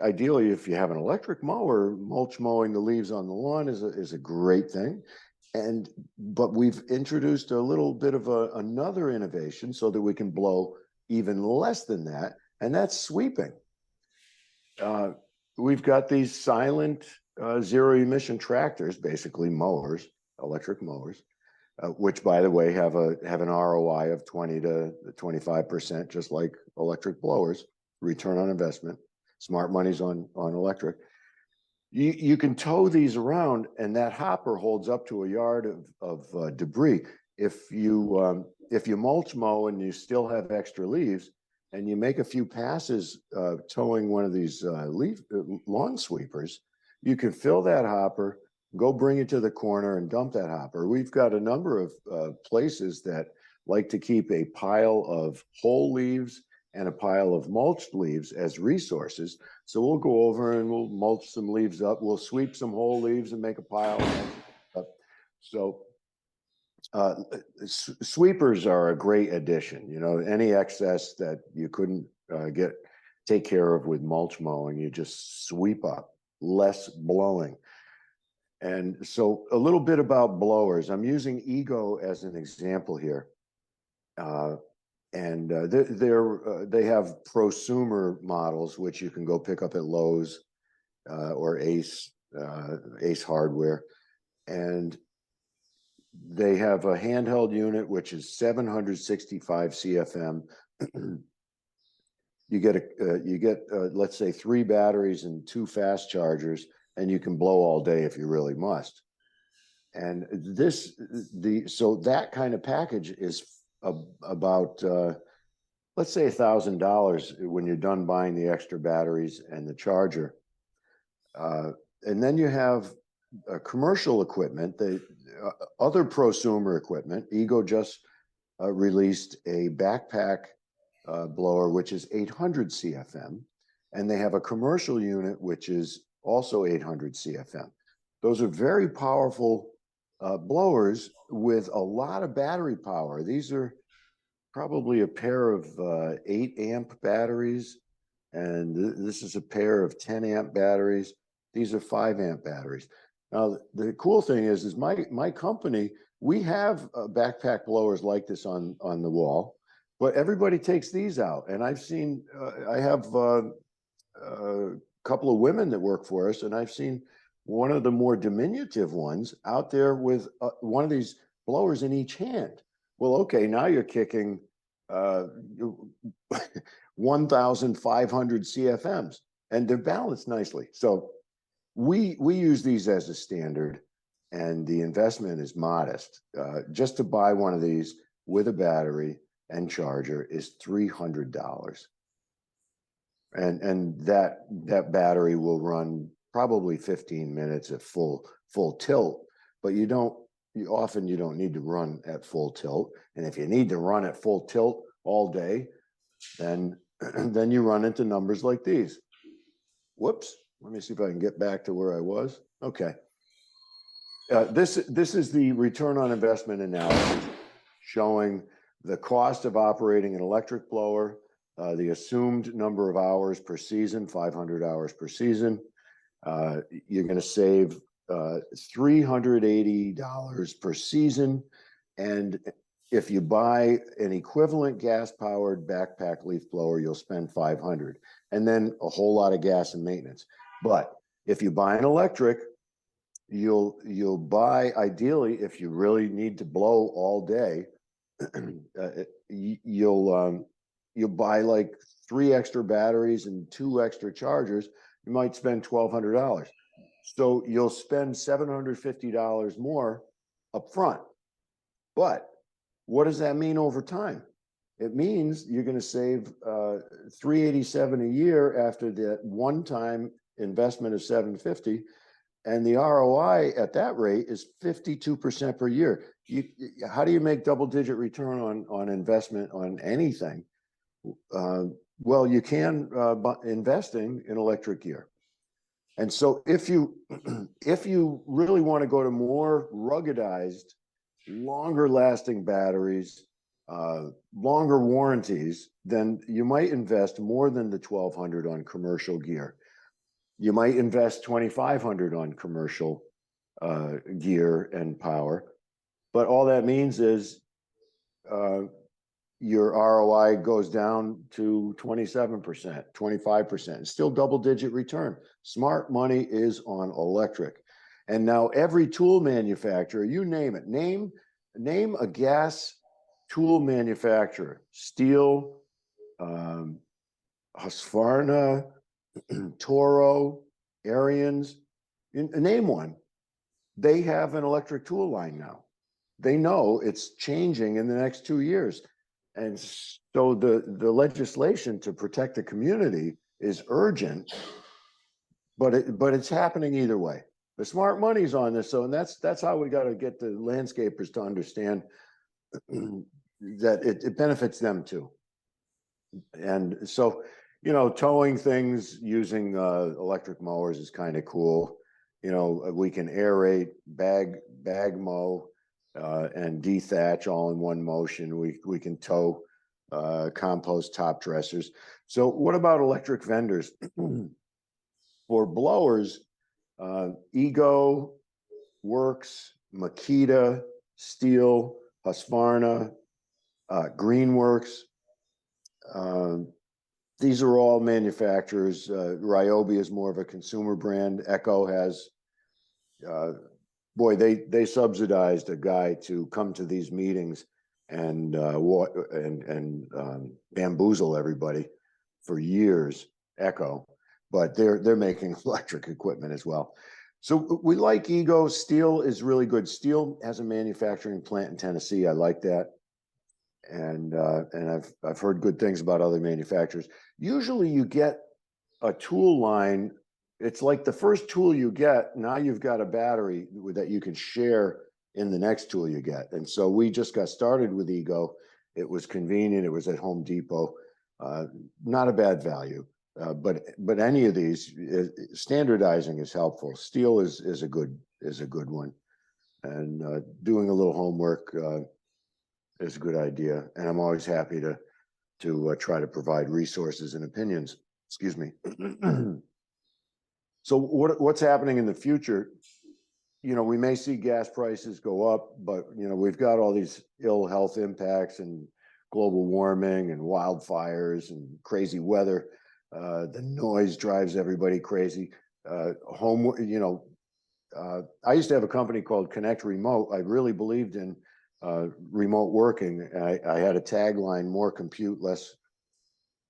ideally, if you have an electric mower, mulch mowing the leaves on the lawn is a great thing. But we've introduced a little bit of another innovation so that we can blow even less than that, and that's sweeping. We've got these silent zero emission tractors, basically mowers, electric mowers, which, by the way, have an ROI of 20 to 25%, just like electric blowers. Return on investment. Smart money's on electric. You can tow these around, and that hopper holds up to a yard of debris. If you mulch mow and you still have extra leaves, and you make a few passes towing one of these lawn sweepers, you can fill that hopper, go bring it to the corner and dump that hopper. We've got a number of places that like to keep a pile of whole leaves and a pile of mulched leaves as resources. So we'll go over and we'll mulch some leaves up. We'll sweep some whole leaves and make a pile up. So sweepers are a great addition. Any excess that you couldn't take care of with mulch mowing, you just sweep up, less blowing. And so a little bit about blowers. I'm using Ego as an example here. And they have prosumer models, which you can go pick up at Lowe's or Ace Hardware. And they have a handheld unit, which is 765 CFM. You get let's say 3 batteries and 2 fast chargers, and you can blow all day if you really must. And so that kind of package is about let's say $1,000 when you're done buying the extra batteries and the charger. And then you have commercial equipment, the other prosumer equipment. Ego just released a backpack blower, which is 800 CFM, and they have a commercial unit, which is also 800 CFM. Those are very powerful blowers with a lot of battery power. These are probably a pair of 8 amp batteries, and this is a pair of 10 amp batteries. These are 5 amp batteries. Now, the cool thing is my company, we have backpack blowers like this on the wall, but everybody takes these out. And I've seen, I have a couple of women that work for us, and I've seen one of the more diminutive ones out there with one of these blowers in each hand. Well, okay, now you're kicking 1,500 CFMs, and they're balanced nicely. So we use these as a standard, and the investment is modest. Just to buy one of these with a battery and charger is $300. And that battery will run probably 15 minutes at full tilt, but you often don't need to run at full tilt. And if you need to run at full tilt all day, then you run into numbers like these. Whoops. Let me see if I can get back to where I was. Okay. This is the return on investment analysis showing the cost of operating an electric blower, the assumed number of hours per season, 500 hours per season. You're going to save $380 per season. And if you buy an equivalent gas-powered backpack leaf blower, you'll spend $500, and then a whole lot of gas and maintenance. But if you buy an electric, you'll buy, ideally, if you really need to blow all day, you'll buy like 3 extra batteries and 2 extra chargers. You might spend $1,200. So you'll spend $750 more up front. But what does that mean over time? It means you're going to save $387 a year after that one-time investment of $750, and the ROI at that rate is 52% per year. How do you make double-digit return on investment on anything? Well, you can investing in electric gear. And so if you really want to go to more ruggedized, longer lasting batteries, longer warranties, then you might invest more than the $1,200 on commercial gear. You might invest $2,500 on commercial gear and power, but all that means is your ROI goes down to 27%, 25%. It's still double-digit return. Smart money is on electric. And now every tool manufacturer, you name it, name a gas tool manufacturer, Steel, Husqvarna, Toro, Ariens, name one. They have an electric tool line now. They know it's changing in the next 2 years. And so the legislation to protect the community is urgent, but it's happening either way. The smart money's on this, so and that's how we got to get the landscapers to understand that it benefits them too. And so, towing things using electric mowers is kind of cool. We can aerate, bag mow, and dethatch all in one motion. We can tow compost top dressers. So what about electric vendors? For blowers, Ego, Works, Makita, Steel, Husqvarna, Greenworks. These are all manufacturers. Ryobi is more of a consumer brand. Echo has, they subsidized a guy to come to these meetings and bamboozle everybody for years. Echo, but they're making electric equipment as well. So we like Ego. Steel is really good. Steel has a manufacturing plant in Tennessee. I like that. and I've heard good things about other manufacturers. Usually you get a tool line. It's like the first tool you get, now you've got a battery that you can share in the next tool you get. And so we just got started with Ego. It was convenient. It was at Home Depot. Not a bad value, but any of these, standardizing is helpful. Steel is a good one, and doing a little homework is a good idea. And I'm always happy to try to provide resources and opinions. Excuse me. So what's happening in the future? We may see gas prices go up, but we've got all these ill health impacts and global warming and wildfires and crazy weather. The noise drives everybody crazy. I used to have a company called Connect Remote. I really believed in remote working. I had a tagline: more compute, less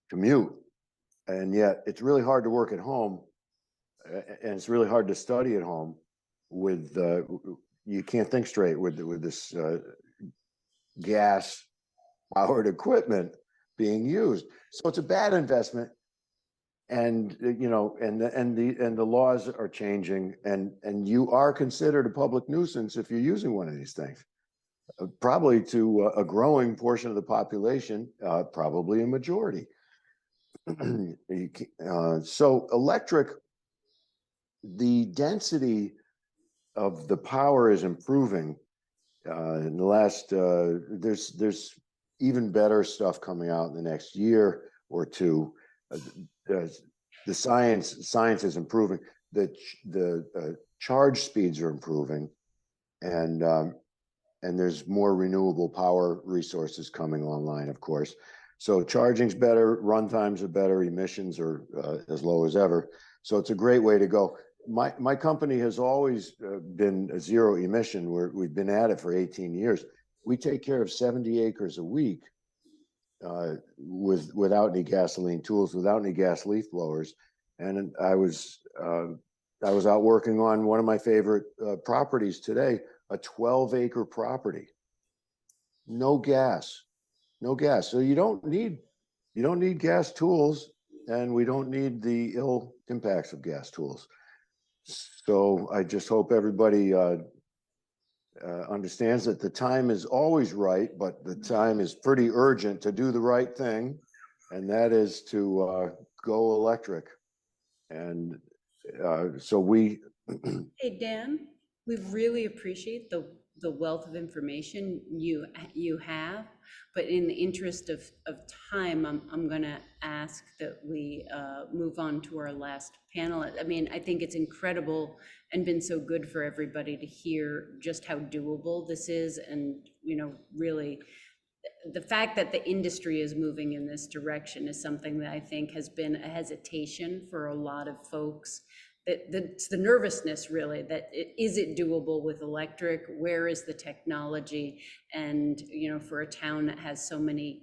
commute. And yet it's really hard to work at home, and it's really hard to study at home with you can't think straight with this gas powered equipment being used. So it's a bad investment. And the laws are changing, and you are considered a public nuisance if you're using one of these things. Probably to a growing portion of the population, probably a majority. So electric, the density of the power is improving. In the last, there's even better stuff coming out in the next year or two. The science is improving. The charge speeds are improving, and there's more renewable power resources coming online, of course. So charging's better, run times are better, emissions are as low as ever. So it's a great way to go. My company has always been a zero emission. We've been at it for 18 years. We take care of 70 acres a week without any gasoline tools, without any gas leaf blowers. And I was out working on one of my favorite properties today, a 12-acre property. No gas. So you don't need gas tools, and we don't need the ill impacts of gas tools. So I just hope everybody understands that the time is always right, but the time is pretty urgent to do the right thing, and that is to go electric. And so we. Hey, Dan, we really appreciate the wealth of information you have, but in the interest of time, I'm gonna ask that we move on to our last panel. I mean, I think it's incredible and been so good for everybody to hear just how doable this is, and really the fact that the industry is moving in this direction is something that I think has been a hesitation for a lot of folks. It's the nervousness, really, that is it doable with electric? Where is the technology? And for a town that has so many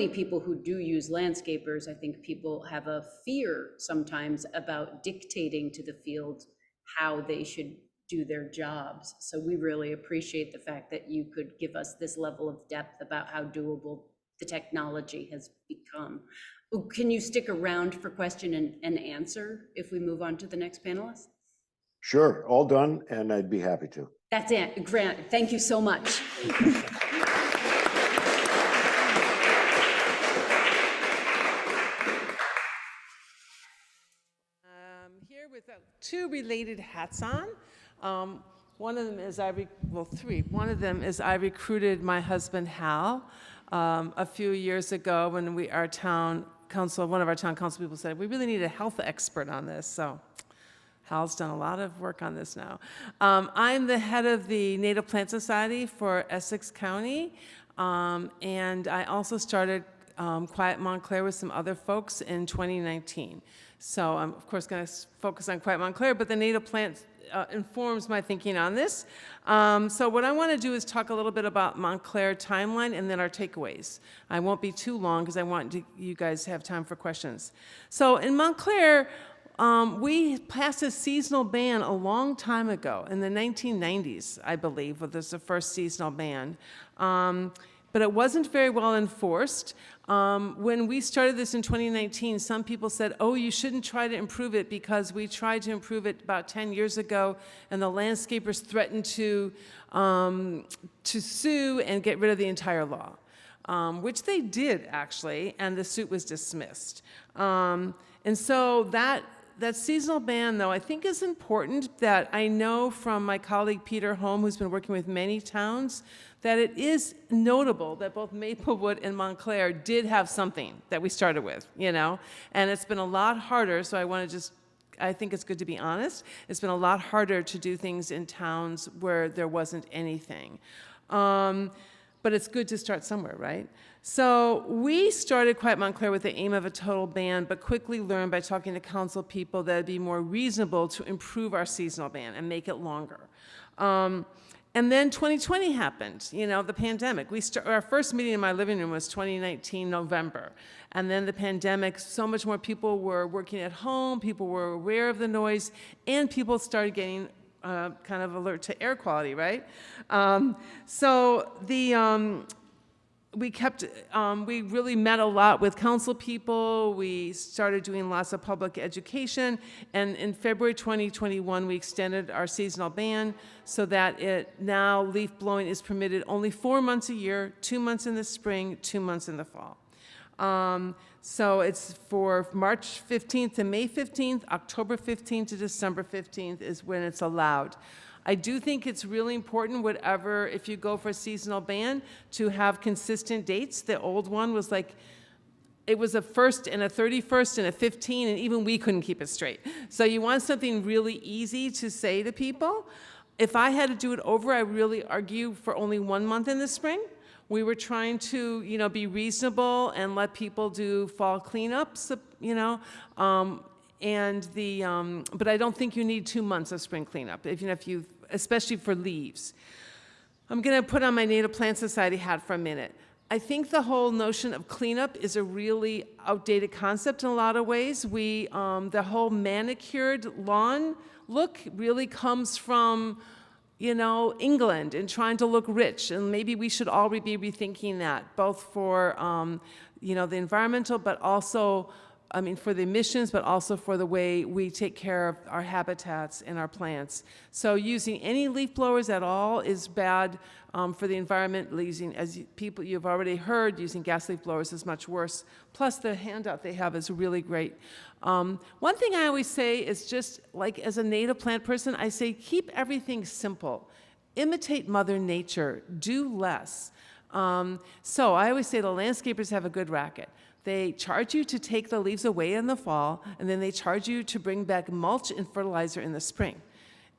people who do use landscapers, I think people have a fear sometimes about dictating to the field how they should do their jobs. So we really appreciate the fact that you could give us this level of depth about how doable the technology has become. Can you stick around for question and answer if we move on to the next panelist? Sure, all done, and I'd be happy to. That's it, Grant. Thank you so much. Here with two related hats on. One of them is three. One of them is I recruited my husband Hal a few years ago when one of our town council people said, we really need a health expert on this. So Hal's done a lot of work on this now. I'm the head of the Native Plant Society for Essex County, and I also started Quiet Montclair with some other folks in 2019. So I'm, of course, going to focus on Quiet Montclair, but the native plant informs my thinking on this. So what I want to do is talk a little bit about Montclair timeline and then our takeaways. I won't be too long because I want you guys to have time for questions. So in Montclair, we passed a seasonal ban a long time ago, in the 1990s, I believe, was the first seasonal ban. but it wasn't very well enforced. When we started this in 2019, some people said, oh, you shouldn't try to improve it because we tried to improve it about 10 years ago, and the landscapers threatened to sue and get rid of the entire law, which they did, actually, and the suit was dismissed. And so that seasonal ban, though, I think is important. That I know from my colleague Peter Holm, who's been working with many towns, that it is notable that both Maplewood and Montclair did have something that we started with, you know? And it's been a lot harder, so I think it's good to be honest. It's been a lot harder to do things in towns where there wasn't anything. But it's good to start somewhere, right? So we started Quiet Montclair with the aim of a total ban, but quickly learned by talking to council people that it'd be more reasonable to improve our seasonal ban and make it longer. And then 2020 happened, you know, the pandemic. Our first meeting in my living room was 2019, November. And then the pandemic, so much more people were working at home, people were aware of the noise, and people started getting kind of alert to air quality, right? We really met a lot with council people. We started doing lots of public education. And in February 2021, we extended our seasonal ban so that now leaf blowing is permitted only 4 months a year, 2 months in the spring, 2 months in the fall. So it's for March 15th to May 15th, October 15th to December 15th is when it's allowed. I do think it's really important, if you go for a seasonal ban, to have consistent dates. The old one was like, it was a 1st and a 31st and a 15, and even we couldn't keep it straight. So you want something really easy to say to people. If I had to do it over, I really argue for only 1 month in the spring. We were trying to, you know, be reasonable and let people do fall cleanups, you know, but I don't think you need 2 months of spring cleanup, especially for leaves. I'm going to put on my Native Plant Society hat for a minute. I think the whole notion of cleanup is a really outdated concept in a lot of ways. The whole manicured lawn look really comes from, you know, England and trying to look rich, and maybe we should all be rethinking that, both for, you know, the environmental, but also, for the emissions, but also for the way we take care of our habitats and our plants. So using any leaf blowers at all is bad for the environment. You've already heard, using gas leaf blowers is much worse. Plus, the handout they have is really great. One thing I always say is, just like as a native plant person, I say keep everything simple. Imitate Mother Nature. Do less. So I always say the landscapers have a good racket. They charge you to take the leaves away in the fall, and then they charge you to bring back mulch and fertilizer in the spring.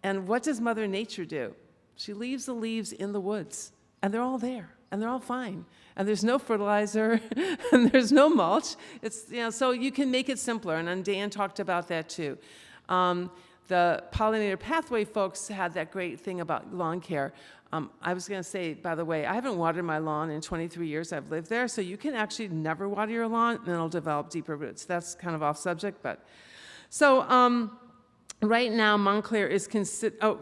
And what does Mother Nature do? She leaves the leaves in the woods, and they're all there, and they're all fine. And there's no fertilizer, and there's no mulch. It's, you know, so you can make it simpler, and Dan talked about that too. The pollinator pathway folks had that great thing about lawn care. I was going to say, by the way, I haven't watered my lawn in 23 years I've lived there, so you can actually never water your lawn, and it'll develop deeper roots. That's kind of off subject, but. So right now, Montclair is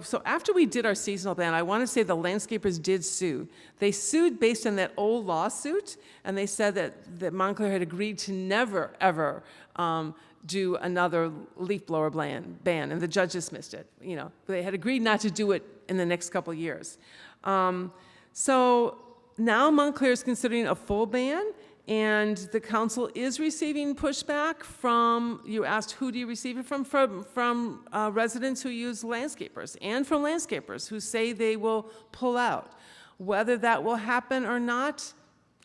so after we did our seasonal ban, I want to say the landscapers did sue. They sued based on that old lawsuit, and they said that Montclair had agreed to never, ever do another leaf blower ban, and the judge dismissed it. You know, they had agreed not to do it in the next couple years. So now Montclair is considering a full ban, and the council is receiving pushback from, you asked who do you receive it from residents who use landscapers, and from landscapers who say they will pull out. Whether that will happen or not,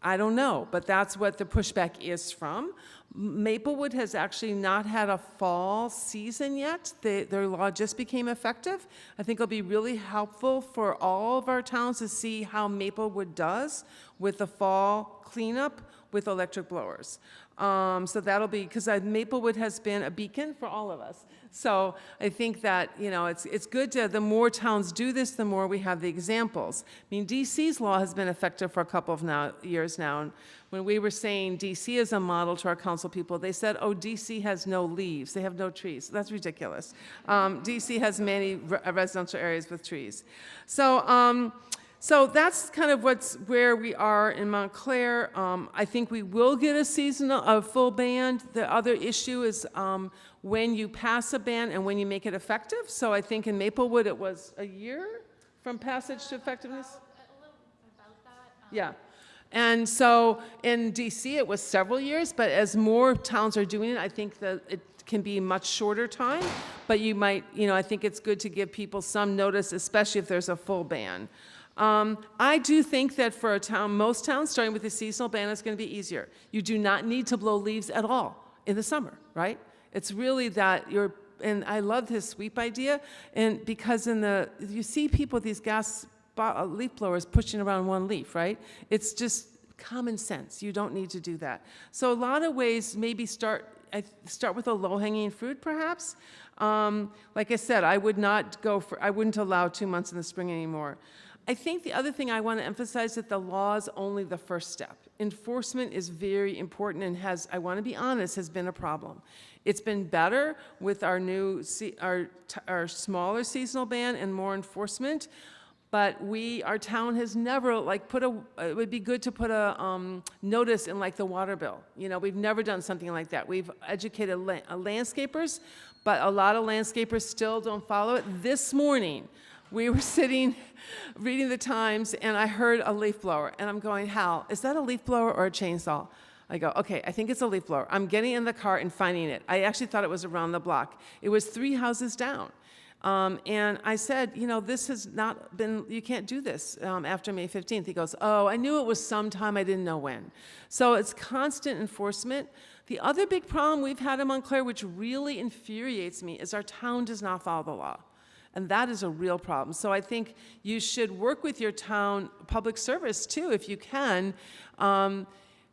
I don't know, but that's what the pushback is from. Maplewood has actually not had a fall season yet. Their law just became effective. I think it'll be really helpful for all of our towns to see how Maplewood does with the fall cleanup with electric blowers. So that'll be, because Maplewood has been a beacon for all of us. So I think that, you know, it's good to, the more towns do this, the more we have the examples. I mean, DC's law has been effective for a couple of years now. And when we were saying DC is a model to our council people, they said, oh, DC has no leaves. They have no trees. That's ridiculous. DC has many residential areas with trees. So So that's kind of where we are in Montclair. I think we will get a full ban. The other issue is when you pass a ban and when you make it effective. So I think in Maplewood it was a year from passage to effectiveness. About that. Yeah. And so in DC it was several years, but as more towns are doing it, I think that it can be much shorter time. But you might, I think it's good to give people some notice, especially if there's a full ban. I do think that for most towns, starting with the seasonal ban, is going to be easier. You do not need to blow leaves at all in the summer, right? It's really that and I love his sweep idea, and because you see people with these gas leaf blowers pushing around one leaf, right? It's just common sense. You don't need to do that. So a lot of ways, maybe start with a low-hanging fruit, perhaps. Like I said, I wouldn't allow 2 months in the spring anymore. I think the other thing I want to emphasize is that the law is only the first step. Enforcement is very important and I want to be honest, has been a problem. It's been better with our our smaller seasonal ban and more enforcement, but our town has never it would be good to put a notice in the water bill. We've never done something like that. We've educated landscapers, but a lot of landscapers still don't follow it. This morning, we were sitting, reading the Times, and I heard a leaf blower. And I'm going, Hal, is that a leaf blower or a chainsaw? I go, okay, I think it's a leaf blower. I'm getting in the car and finding it. I actually thought it was around the block. It was 3 houses down. And I said, this has not been, you can't do this after May 15th. He goes, oh, I knew it was sometime, I didn't know when. So it's constant enforcement. The other big problem we've had in Montclair, which really infuriates me, is our town does not follow the law. And that is a real problem. So I think you should work with your town public service too, if you can.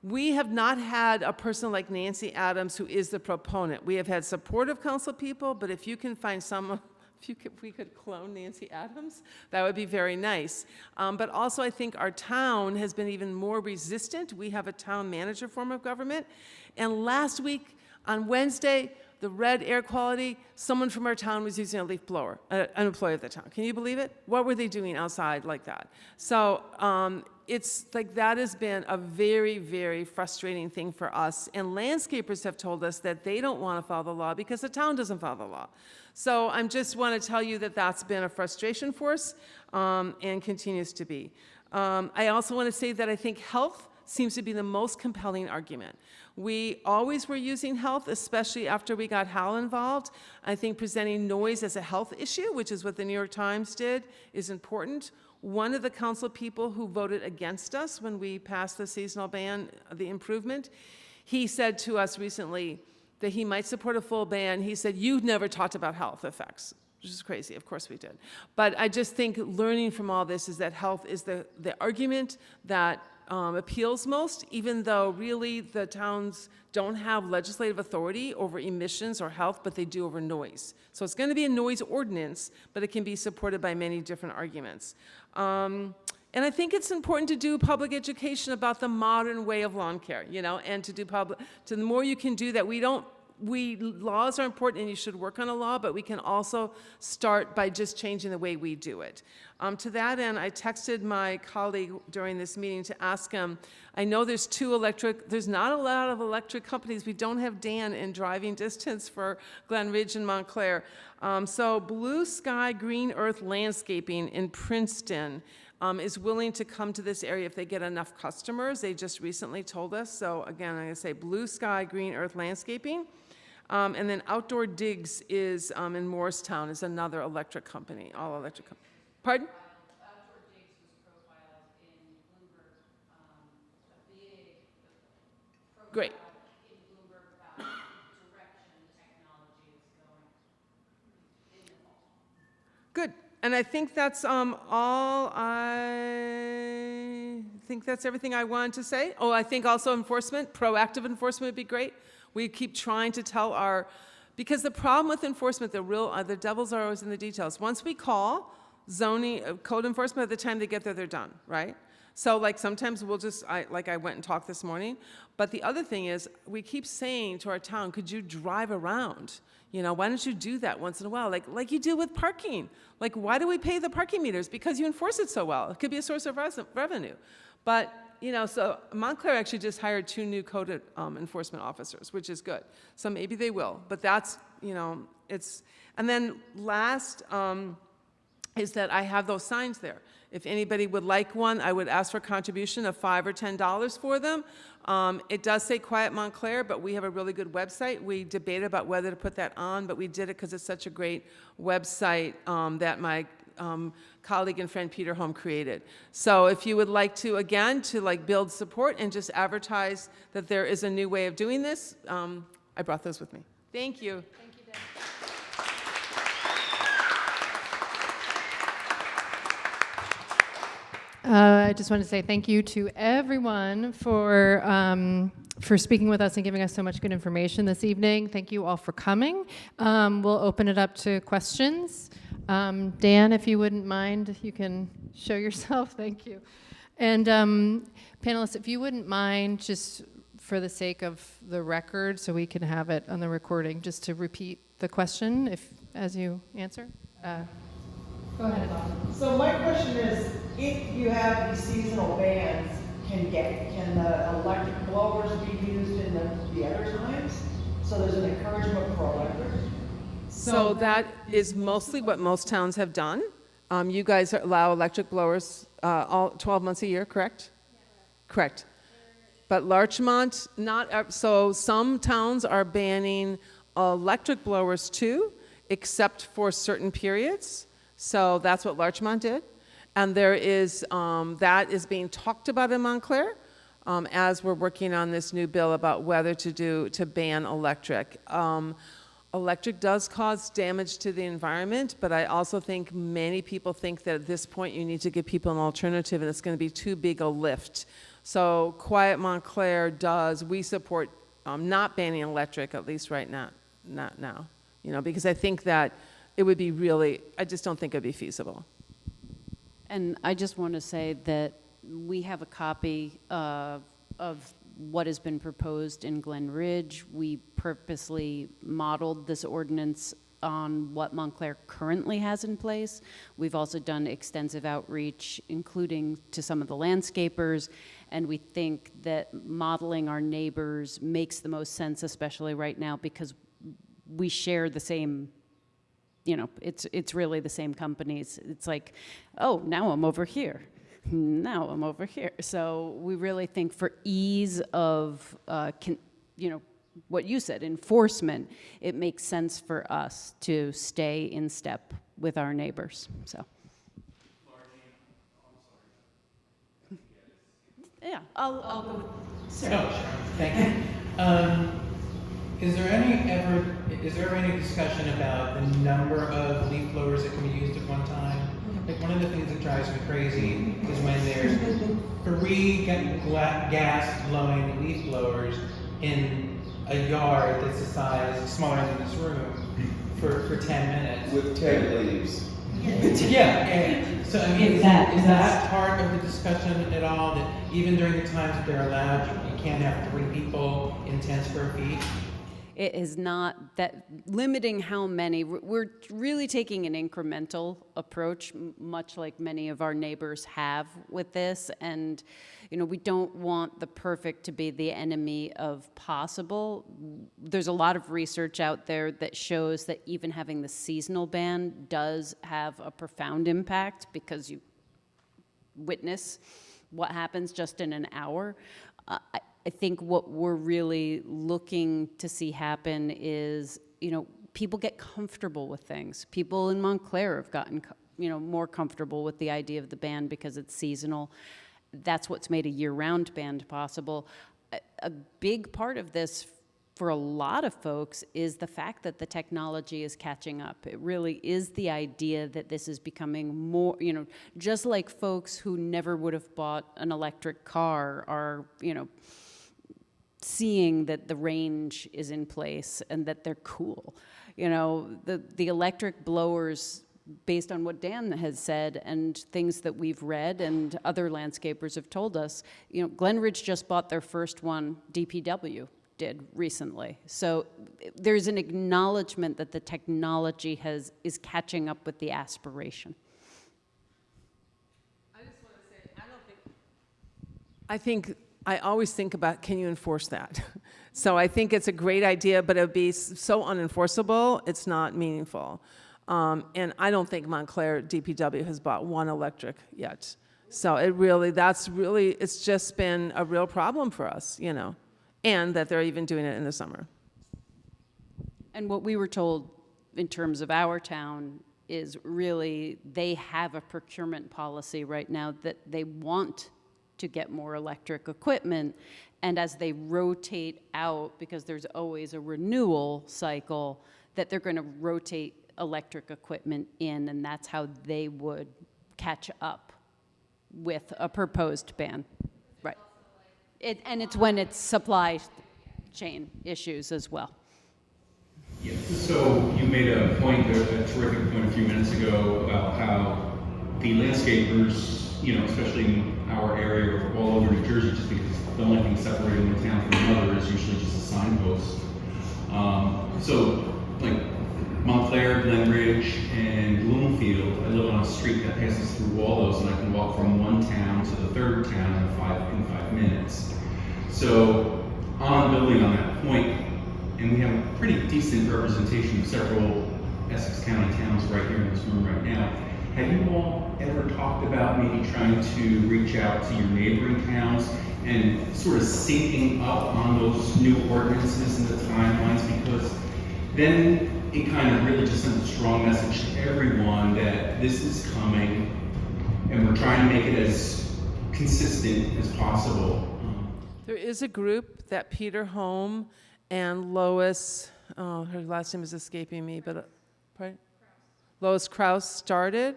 We have not had a person like Nancy Adams who is the proponent. We have had supportive council people, but if you can find someone, if we could clone Nancy Adams, that would be very nice. But also I think our town has been even more resistant. We have a town manager form of government. And last week on Wednesday, the red air quality, someone from our town was using a leaf blower, an employee of the town. Can you believe it? What were they doing outside like that? So it's that has been a very, very frustrating thing for us. And landscapers have told us that they don't want to follow the law because the town doesn't follow the law. So I just want to tell you that that's been a frustration for us and continues to be. I also want to say that I think health seems to be the most compelling argument. We always were using health, especially after we got Hal involved. I think presenting noise as a health issue, which is what the New York Times did, is important. One of the council people who voted against us when we passed the seasonal ban, the improvement, he said to us recently that he might support a full ban. He said, "You've never talked about health effects," which is crazy. Of course we did. But I just think learning from all this is that health is the argument that appeals most, even though really the towns don't have legislative authority over emissions or health, but they do over noise. So it's going to be a noise ordinance, but it can be supported by many different arguments. And I think it's important to do public education about the modern way of lawn care, and the more you can do that, laws are important and you should work on a law, but we can also start by just changing the way we do it. To that end, I texted my colleague during this meeting to ask him, I know there's not a lot of electric companies. We don't have Dan in driving distance for Glen Ridge and Montclair. So Blue Sky Green Earth Landscaping in Princeton is willing to come to this area if they get enough customers. They just recently told us. So again, I'm going to say Blue Sky Green Earth Landscaping. And then Outdoor Digs is in Morristown, is another electric company, all electric company. Pardon? Outdoor Digs was profiled in Bloomberg, a big profile Great. in Bloomberg about the direction technology is going in the fall. Good. And I think that's I think that's everything I wanted to say. Oh, I think also enforcement, proactive enforcement would be great. We keep trying to tell because the problem with enforcement, the devils are always in the details. Once we call zoning, code enforcement, by the time they get there, they're done, right? So like sometimes we'll just, I went and talked this morning, but the other thing is we keep saying to our town, could you drive around? Why don't you do that once in a while? Like you do with parking. Like, why do we pay the parking meters? Because you enforce it so well. It could be a source of revenue. But, so Montclair actually just hired 2 new code enforcement officers, which is good. So maybe they will. But that's, it's, and then last is that I have those signs there. If anybody would like one, I would ask for a contribution of $5 or $10 for them. It does say Quiet Montclair, but we have a really good website. We debated about whether to put that on, but we did it because it's such a great website that my colleague and friend Peter Holm created. So if you would like to, again, to like build support and just advertise that there is a new way of doing this, I brought those with me. Thank you. Thank you, Deb. I just want to say thank you to everyone for speaking with us and giving us so much good information this evening. Thank you all for coming. We'll open it up to questions. Dan, if you wouldn't mind, you can show yourself. Thank you. And panelists, if you wouldn't mind, just for the sake of the record, so we can have it on the recording, just to repeat the question as you answer. Go ahead. So my question is, if you have these seasonal bans, can the electric blowers be used in the other times? So there's an encouragement for electric? So that is mostly what most towns have done. You guys allow electric blowers all 12 months a year, correct? Yeah. Correct. But Larchmont, so some towns are banning electric blowers too, except for certain periods. So that's what Larchmont did. And there is, that is being talked about in Montclair as we're working on this new bill about whether to ban electric. Electric does cause damage to the environment, but I also think many people think that at this point you need to give people an alternative and it's going to be too big a lift. So Quiet Montclair we support not banning electric, at least right now, not now, because I think that it would be I just don't think it'd be feasible. And I just want to say that we have a copy of what has been proposed in Glen Ridge. We purposely modeled this ordinance on what Montclair currently has in place. We've also done extensive outreach, including to some of the landscapers, and we think that modeling our neighbors makes the most sense, especially right now, because we share the same, it's really the same companies. It's like, oh, now I'm over here. Now I'm over here. So we really think for ease of, what you said, enforcement, it makes sense for us to stay in step with our neighbors. So. Yeah, I'll go with Sarah. Oh, thank you. Is there any discussion about the number of leaf blowers that can be used at one time? Like, one of the things that drives me crazy is when there's 3 gas blowing leaf blowers in a yard that's the size smaller than this room for 10 minutes. With 10 leaves. Yeah. So I mean, is that part of the discussion at all? That even during the times that they're allowed, you can't have 3 people in 10 square feet? It is not that limiting how many. We're really taking an incremental approach, much like many of our neighbors have with this. And, we don't want the perfect to be the enemy of possible. There's a lot of research out there that shows that even having the seasonal ban does have a profound impact because you witness what happens just in an hour. I think what we're really looking to see happen is, people get comfortable with things. People in Montclair have gotten, more comfortable with the idea of the ban because it's seasonal. That's what's made a year-round ban possible. A big part of this for a lot of folks is the fact that the technology is catching up. It really is the idea that this is becoming more, just like folks who never would have bought an electric car are, seeing that the range is in place and that they're cool. The electric blowers based on what Dan has said and things that we've read and other landscapers have told us, Glen Ridge just bought their first one, DPW did recently. So there's an acknowledgement that the technology is catching up with the aspiration. I always think about, can you enforce that? So I think it's a great idea, but it would be so unenforceable, it's not meaningful. And I don't think Montclair DPW has bought one electric yet. So it's just been a real problem for us, and that they're even doing it in the summer. And what we were told in terms of our town is really they have a procurement policy right now that they want to get more electric equipment, and as they rotate out, because there's always a renewal cycle, that they're going to rotate electric equipment in, and that's how they would catch up with a proposed ban. Right. And it's when it's supply chain issues as well. Yeah. So you made a point, a terrific point a few minutes ago about how the landscapers, especially in our area or all over New Jersey, just because the only thing separating one town from another is usually just a signpost. So like Montclair, Glen Ridge, and Bloomfield, I live on a street that passes through all those, and I can walk from one town to the third town in 5 minutes. So on building on that point, and we have a pretty decent representation of several Essex County towns right here in this room right now. Have you all ever talked about maybe trying to reach out to your neighboring towns and sort of syncing up on those new ordinances and the timelines? Because then it kind of really just sends a strong message to everyone that this is coming, and we're trying to make it as consistent as possible. There is a group that Peter Holm and Lois, her last name is escaping me, but pardon? Lois Krause started,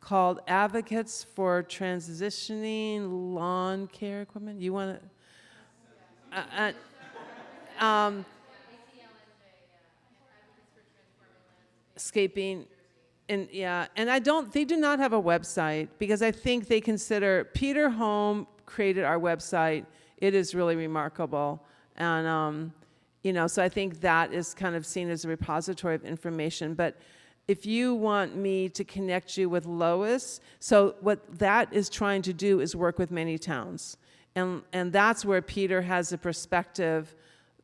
called Advocates for Transitioning Lawn Care Equipment. You want to? Escaping, and they do not have a website, because I think they consider, Peter Holm created our website. It is really remarkable, and so I think that is kind of seen as a repository of information. But if you want me to connect you with Lois, so what that is trying to do is work with many towns, and that's where Peter has a perspective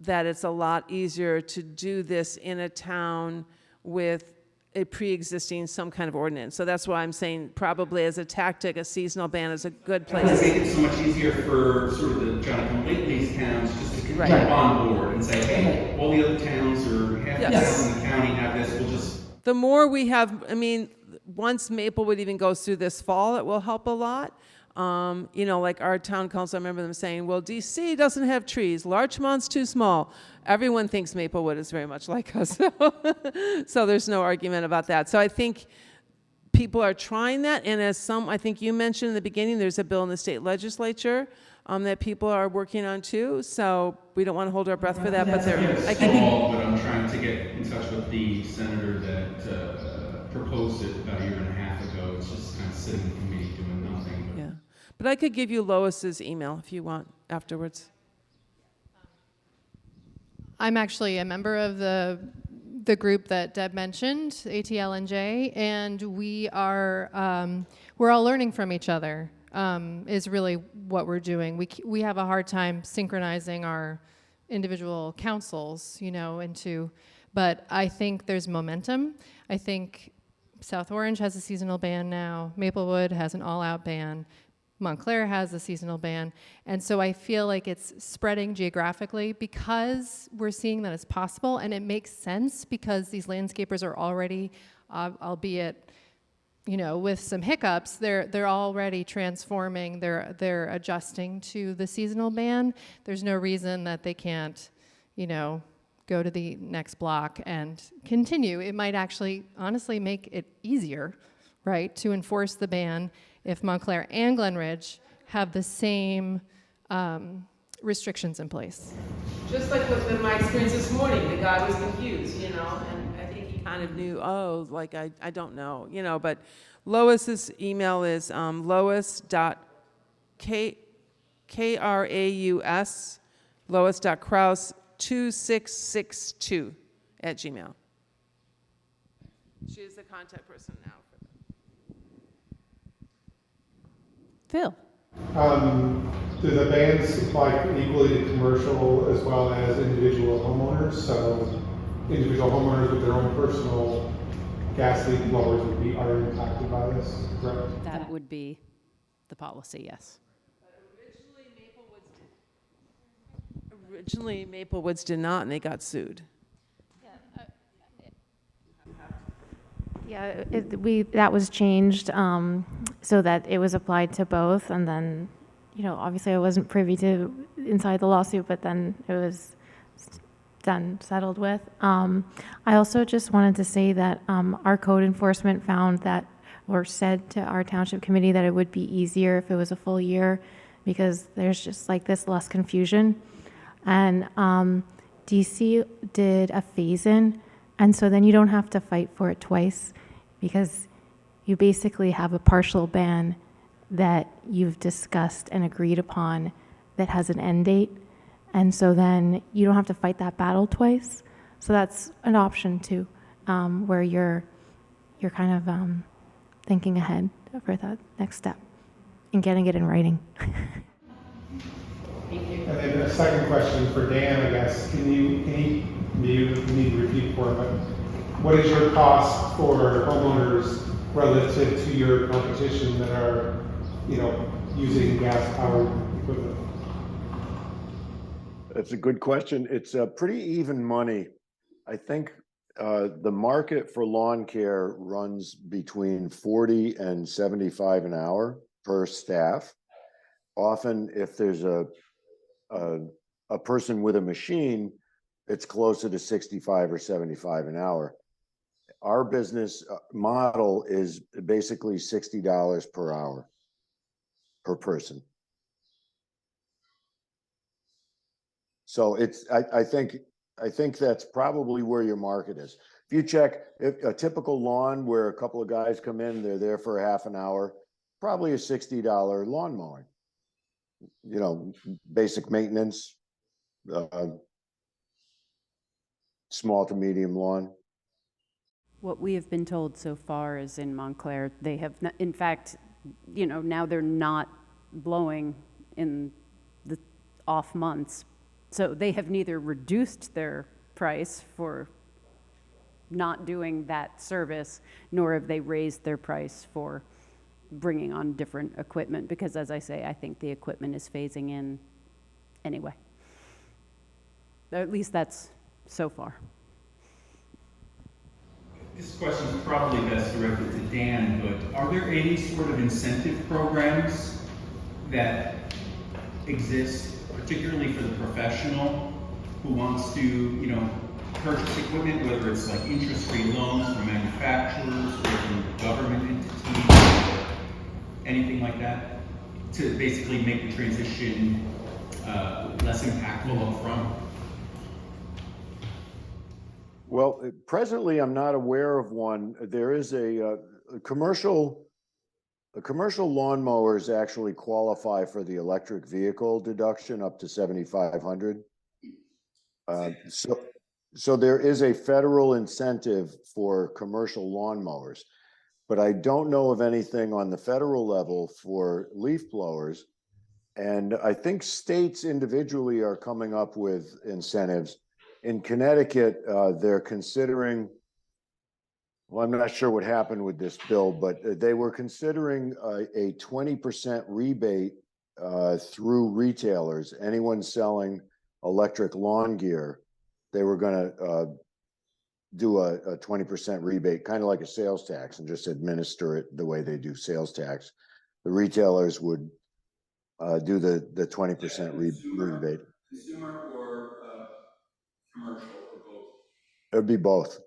that it's a lot easier to do this in a town with a pre-existing some kind of ordinance. So that's why I'm saying probably as a tactic, a seasonal ban is a good place. It makes it so much easier for sort of the Jonathan Lately's towns just to jump on board and say, hey, all the other towns or half the towns in the county have this, we'll just... The more we have, once Maplewood even goes through this fall, it will help a lot. Like our town council, I remember them saying, well, DC doesn't have trees. Larchmont's too small. Everyone thinks Maplewood is very much like us. So there's no argument about that. So I think people are trying that. And I think you mentioned in the beginning, there's a bill in the state legislature that people are working on too. So we don't want to hold our breath for that. But but I'm trying to get in touch with the senator that proposed it about a year and a half ago. It's just kind of sitting in committee doing nothing. Yeah. But I could give you Lois's email if you want afterwards. I'm actually a member of the group that Deb mentioned, ATLNJ, and we're all learning from each other. Is really what we're doing. We have a hard time synchronizing our individual councils, but I think there's momentum. I think South Orange has a seasonal ban now. Maplewood has an all-out ban. Montclair has a seasonal ban. And so I feel like it's spreading geographically because we're seeing that it's possible, and it makes sense because these landscapers are already, albeit with some hiccups, they're already transforming, they're adjusting to the seasonal ban. There's no reason that they can't, go to the next block and continue. It might actually honestly make it easier, right, to enforce the ban if Montclair and Glen Ridge have the same restrictions in place. Just like my experience this morning, the guy was confused, and I think he kind of knew, oh, like, I don't know, you know, but Lois's email is Lois.kraus, Lois.kraus2662 @gmail. She is the contact person now. Phil? Do the bans apply equally to commercial as well as individual homeowners? So individual homeowners with their own personal gas leak blowers are impacted by this, correct? That would be the policy, yes. Originally, Maplewoods did not, and they got sued. Yeah, that was changed so that it was applied to both, and then, you know, obviously I wasn't privy to inside the lawsuit, but then it was settled with. I also just wanted to say that our code enforcement found that, or said to our township committee, that it would be easier if it was a full year, because there's just like this less confusion. And DC did a phase-in, and so then you don't have to fight for it twice, because you basically have a partial ban that you've discussed and agreed upon that has an end date. And so then you don't have to fight that battle twice. So that's an option too, where you're kind of thinking ahead for that next step and getting it in writing. And then a second question for Dan, I guess. Can you maybe need to repeat for it, but what is your cost for homeowners relative to your competition that are, you know, using gas-powered equipment? That's a good question. It's pretty even money. I think the market for lawn care runs between 40 and 75 an hour per staff. Often, if there's a person with a machine, it's closer to 65 or 75 an hour. Our business model is basically $60 per hour per person. So it's, I think that's probably where your market is. If you check a typical lawn where a couple of guys come in, they're there for a half an hour, probably a $60 lawn mowing. You know, basic maintenance, small to medium lawn. What we have been told so far is in Montclair, they have, in fact, you know, now they're not blowing in the off months. So they have neither reduced their price for not doing that service, nor have they raised their price for bringing on different equipment, because as I say, I think the equipment is phasing in anyway. Or at least that's so far. This question is probably best directed to Dan, but are there any sort of incentive programs that exist, particularly for the professional who wants to, you know, purchase equipment, whether it's like interest-free loans from manufacturers or from government entities, or anything like that, to basically make the transition less impactful up front? Well, presently, I'm not aware of one. There is a commercial lawnmowers actually qualify for the electric vehicle deduction up to $7,500. So there is a federal incentive for commercial lawnmowers, but I don't know of anything on the federal level for leaf blowers. And I think states individually are coming up with incentives. In Connecticut, they're considering, well, I'm not sure what happened with this bill, but they were considering a 20% rebate through retailers. Anyone selling electric lawn gear, they were going to do a 20% rebate, kind of like a sales tax, and just administer it the way they do sales tax. The retailers would do the 20% rebate. Consumer or commercial, or both? It would be both.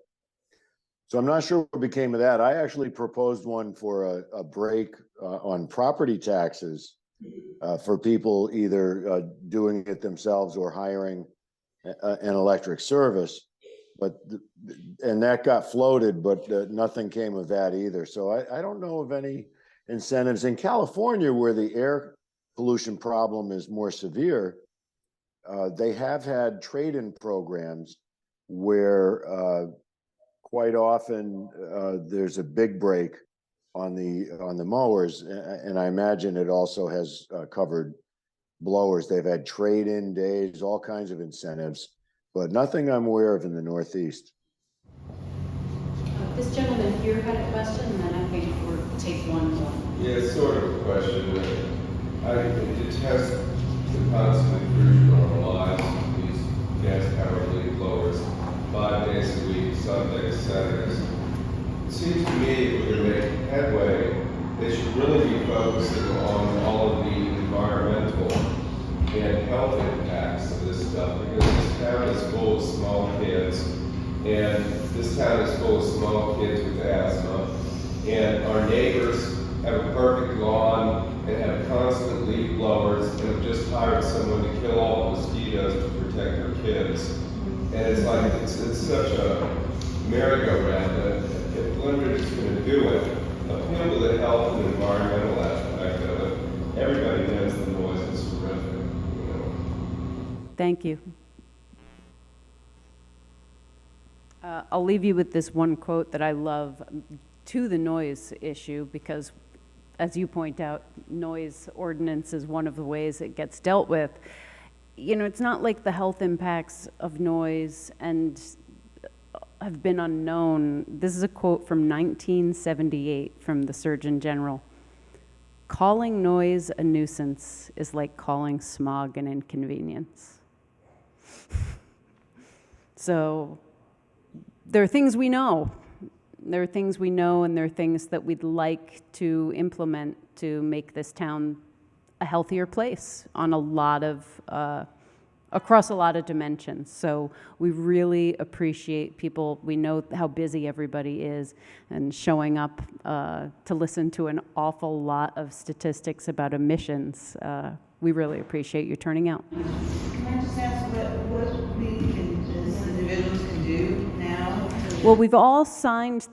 So I'm not sure what became of that. I actually proposed one for a break on property taxes for people either doing it themselves or hiring an electric service. but, and that got floated, but nothing came of that either. So I don't know of any incentives. In California, where the air pollution problem is more severe, they have had trade-in programs where quite often there's a big break on the mowers, and I imagine it also has covered blowers. They've had trade-in days, all kinds of incentives, but nothing I'm aware of in the Northeast. This gentleman here had a question, and then I think we'll take one more. Yeah, it's sort of a question. I detest the constant intrusion on our lives of these gas-powered leaf blowers 5 days a week, Sundays, Saturdays. It seems to me if we're going to make headway, they should really be focusing on all of the environmental and health impacts of this stuff, because this town is full of small kids, and this town is full of small kids with asthma, and our neighbors have a perfect lawn and have constant leaf blowers and have just hired someone to kill all the mosquitoes to protect their kids. And it's like, it's such a merry-go-round that if Glen Ridge is going to do it, appeal to the health and environmental aspect of it. Everybody knows the noise is horrific, you know. Thank you. I'll leave you with this one quote that I love to the noise issue, because as you point out, noise ordinance is one of the ways it gets dealt with. You know, it's not like the health impacts of noise and have been unknown. This is a quote from 1978 from the Surgeon General. Calling noise a nuisance is like calling smog an inconvenience. So there are things we know. There are things we know, and there are things that we'd like to implement to make this town a healthier place on a lot of, across a lot of dimensions. So we really appreciate people. We know how busy everybody is, and showing up to listen to an awful lot of statistics about emissions. We really appreciate you turning out. Can I just ask what we as individuals can do now? Well, we've all signed,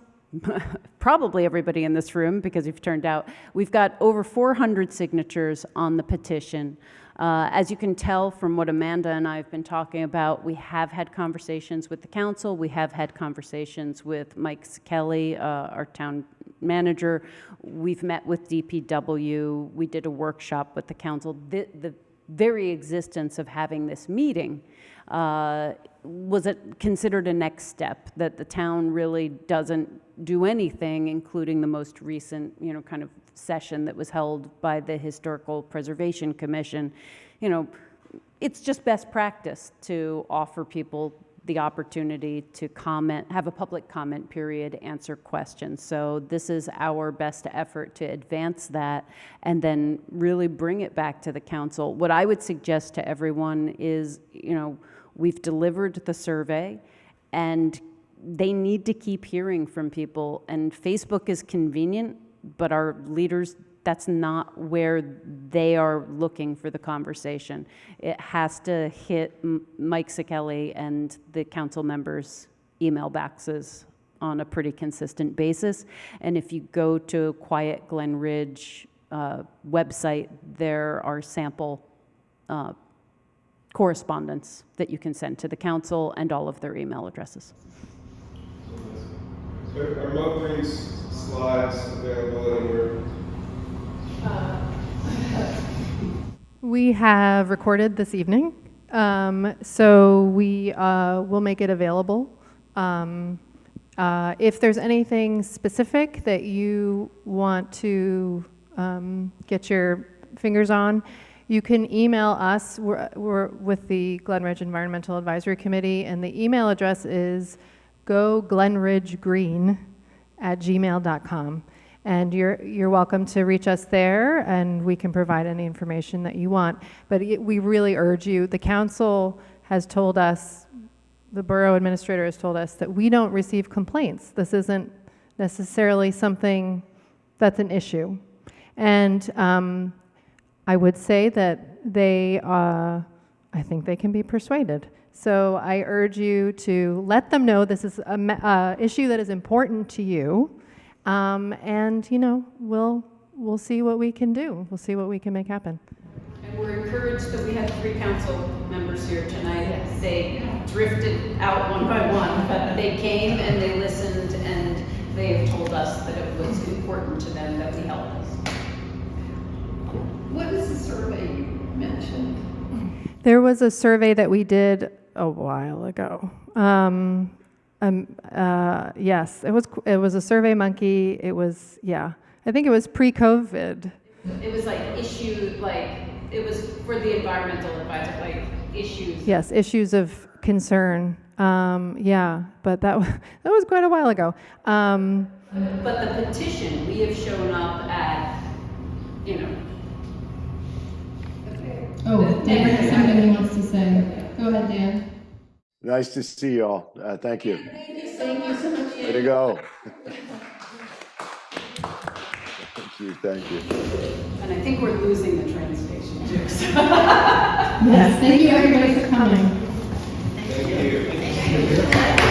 probably everybody in this room, because you've turned out, we've got over 400 signatures on the petition. As you can tell from what Amanda and I have been talking about, we have had conversations with the council. We have had conversations with Mike Kelly, our town manager. We've met with DPW. We did a workshop with the council. The very existence of having this meeting was considered a next step, that the town really doesn't do anything, including the most recent, you know, kind of session that was held by the Historical Preservation Commission. You know, it's just best practice to offer people the opportunity to comment, have a public comment period, answer questions. So this is our best effort to advance that and then really bring it back to the council. What I would suggest to everyone is, you know, we've delivered the survey, and they need to keep hearing from people. And Facebook is convenient, but our leaders, that's not where they are looking for the conversation. It has to hit Mike Sekeli and the council members' email boxes on a pretty consistent basis. And if you go to Quiet Glen Ridge website, there are sample correspondence that you can send to the council and all of their email addresses. Are Mo-Green's slides available anywhere? We have recorded this evening, so we will make it available. If there's anything specific that you want to get your fingers on, you can email us. We're with the Glen Ridge Environmental Advisory Committee, and the email address is goglenridgegreen@gmail.com. And you're welcome to reach us there, and we can provide any information that you want. But we really urge you, the council has told us, the borough administrator has told us that we don't receive complaints. This isn't necessarily something that's an issue. And I would say that they, I think they can be persuaded So I urge you to let them know this is an issue that is important to you. And, you know, we'll see what we can do. We'll see what we can make happen. And we're encouraged that we have 3 council members here tonight. They drifted out one by one, but they came and they listened, and they have told us that it was important to them that we help us. What is the survey you mentioned? There was a survey that we did a while ago. Yes, it was a Survey Monkey. It was, yeah, I think it was pre-COVID. It was like it was for the environmental advisor, like issues. Yes, issues of concern. Yeah, but that was quite a while ago. But the petition, we have shown up at, you know. Oh, Dan has something he wants to say. Go ahead, Dan. Nice to see you all. Thank you. Thank you so much. Way to go. Thank you. And I think we're losing the train station too. So. Yes, thank you everybody for coming. Thank you.